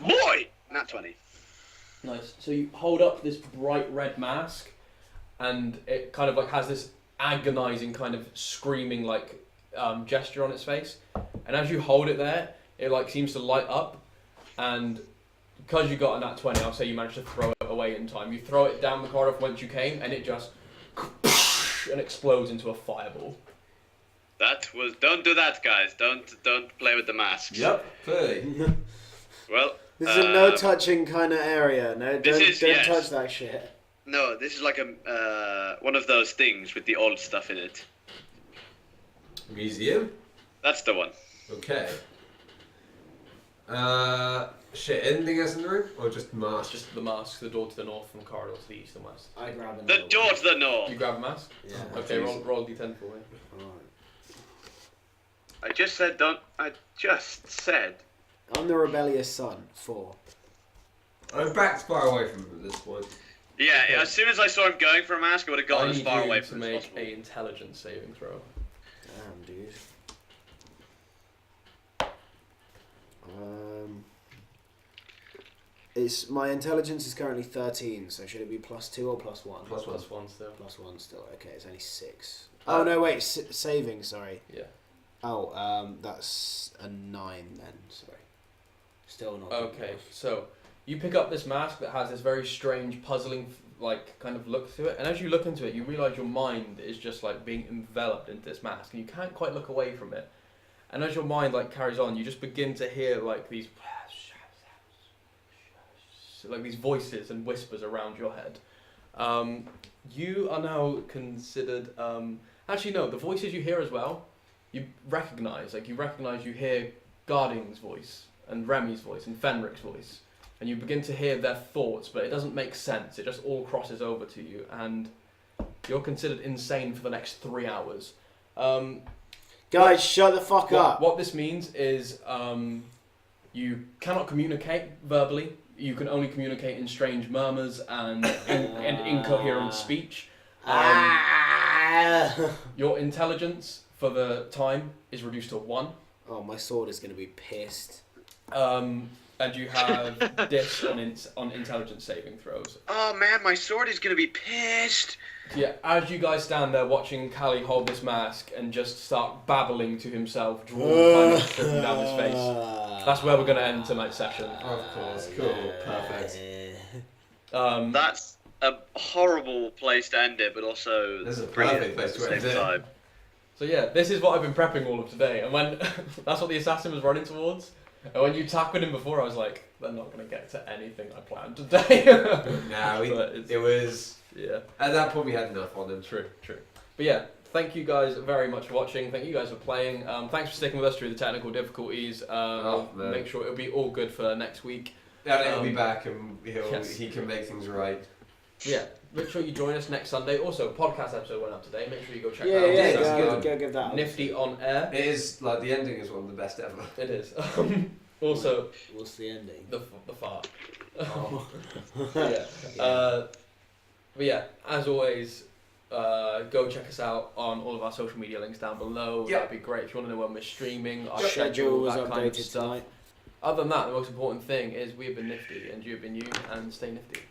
Boy! Nat 20. Nice. So you hold up this bright red mask, and it kind of like has this agonizing kind of screaming like gesture on its face. And as you hold it there, it like seems to light up, and because you got a nat 20, I'll say you managed to throw it away in time. You throw it down the corridor from whence you came, and it just and explodes into a fireball. That was. Don't do that, guys. Don't play with the masks. Yep. Clearly. Well. This is a no touching kind of area. No, don't touch that shit. No, this is like a one of those things with the old stuff in it. Museum. That's the one. Okay. Shit. Anything else in the room, or just mask? Just the mask, the door to the north, and the corridor to the east and west. I grab another The door to the north. You grab a mask? Yeah. Okay, roll a d10 for me. Alright. I just said don't. I just said. I'm the rebellious son. 4. I'm backed far away from him at this point. Yeah, Okay. as soon as I saw him going for a mask, I would have I gone as need far you away to from him as make possible. a intelligence saving throw. Damn, dude. It's my intelligence is currently 13, so should it be +2 or +1? Plus one. Plus 1 still. +1 still. Okay, it's only 6. Oh no, wait, saving. Sorry. Yeah. Oh, that's a 9 then. Sorry. Still not. good Okay, enough. so you pick up this mask that has this very strange, puzzling, like kind of look to it, and as you look into it, you realise your mind is just like being enveloped into this mask, and you can't quite look away from it. And as your mind like carries on, you just begin to hear like these voices and whispers around your head. You are now considered. Actually, no. The voices you hear as well, you recognise. You hear Guardian's voice and Remy's voice and Fenric's voice, and you begin to hear their thoughts, but it doesn't make sense. It just all crosses over to you, and you're considered insane for the next 3 hours. Guys, shut the fuck up. What this means is you cannot communicate verbally. You can only communicate in strange murmurs and incoherent speech. Your intelligence for the time is reduced to 1. Oh, my sword is going to be pissed. And you have dis on intelligence saving throws. Oh man, my sword is gonna be pissed. Yeah, as you guys stand there watching Callie hold this mask and just start babbling to himself, drawing kind of dripping down his face. That's where we're going to end tonight's session. Of course, cool, perfect. That's a horrible place to end it, but also This is a brilliant perfect place at to the end same it. time. So yeah, this is what I've been prepping all of today, and when that's what the assassin was running towards. And when you tackled him before, I was like, they're not going to get to anything I planned today. Nah, it was... Yeah. At that point, we had enough on them. True. But yeah, thank you guys very much for watching. Thank you guys for playing. Thanks for sticking with us through the technical difficulties. Make sure it'll be all good for next week. Yeah, he'll be back and he can make things right. Yeah, make sure you join us next Sunday. Also, podcast episode went up today. Make sure you go check that out. Go give that. NifD on air. It is like the ending is one of the best ever. It is. Also, what's the ending? The fart. Oh. Yeah. But yeah, as always, go check us out on all of our social media links down below. Yep. That'd be great. If you want to know when we're streaming, our Schedule schedule, was that kind of updated stuff. tonight. Other than that, the most important thing is we have been nifty and you have been you, and stay nifty.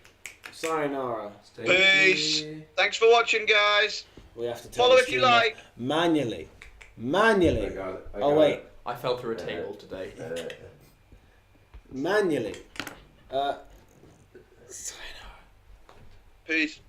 Sayonara. Peace. Thanks for watching, guys. We have to tell Follow the if you stream off. like. Manually. I got it. Wait. I fell through a table today. Manually. Peace.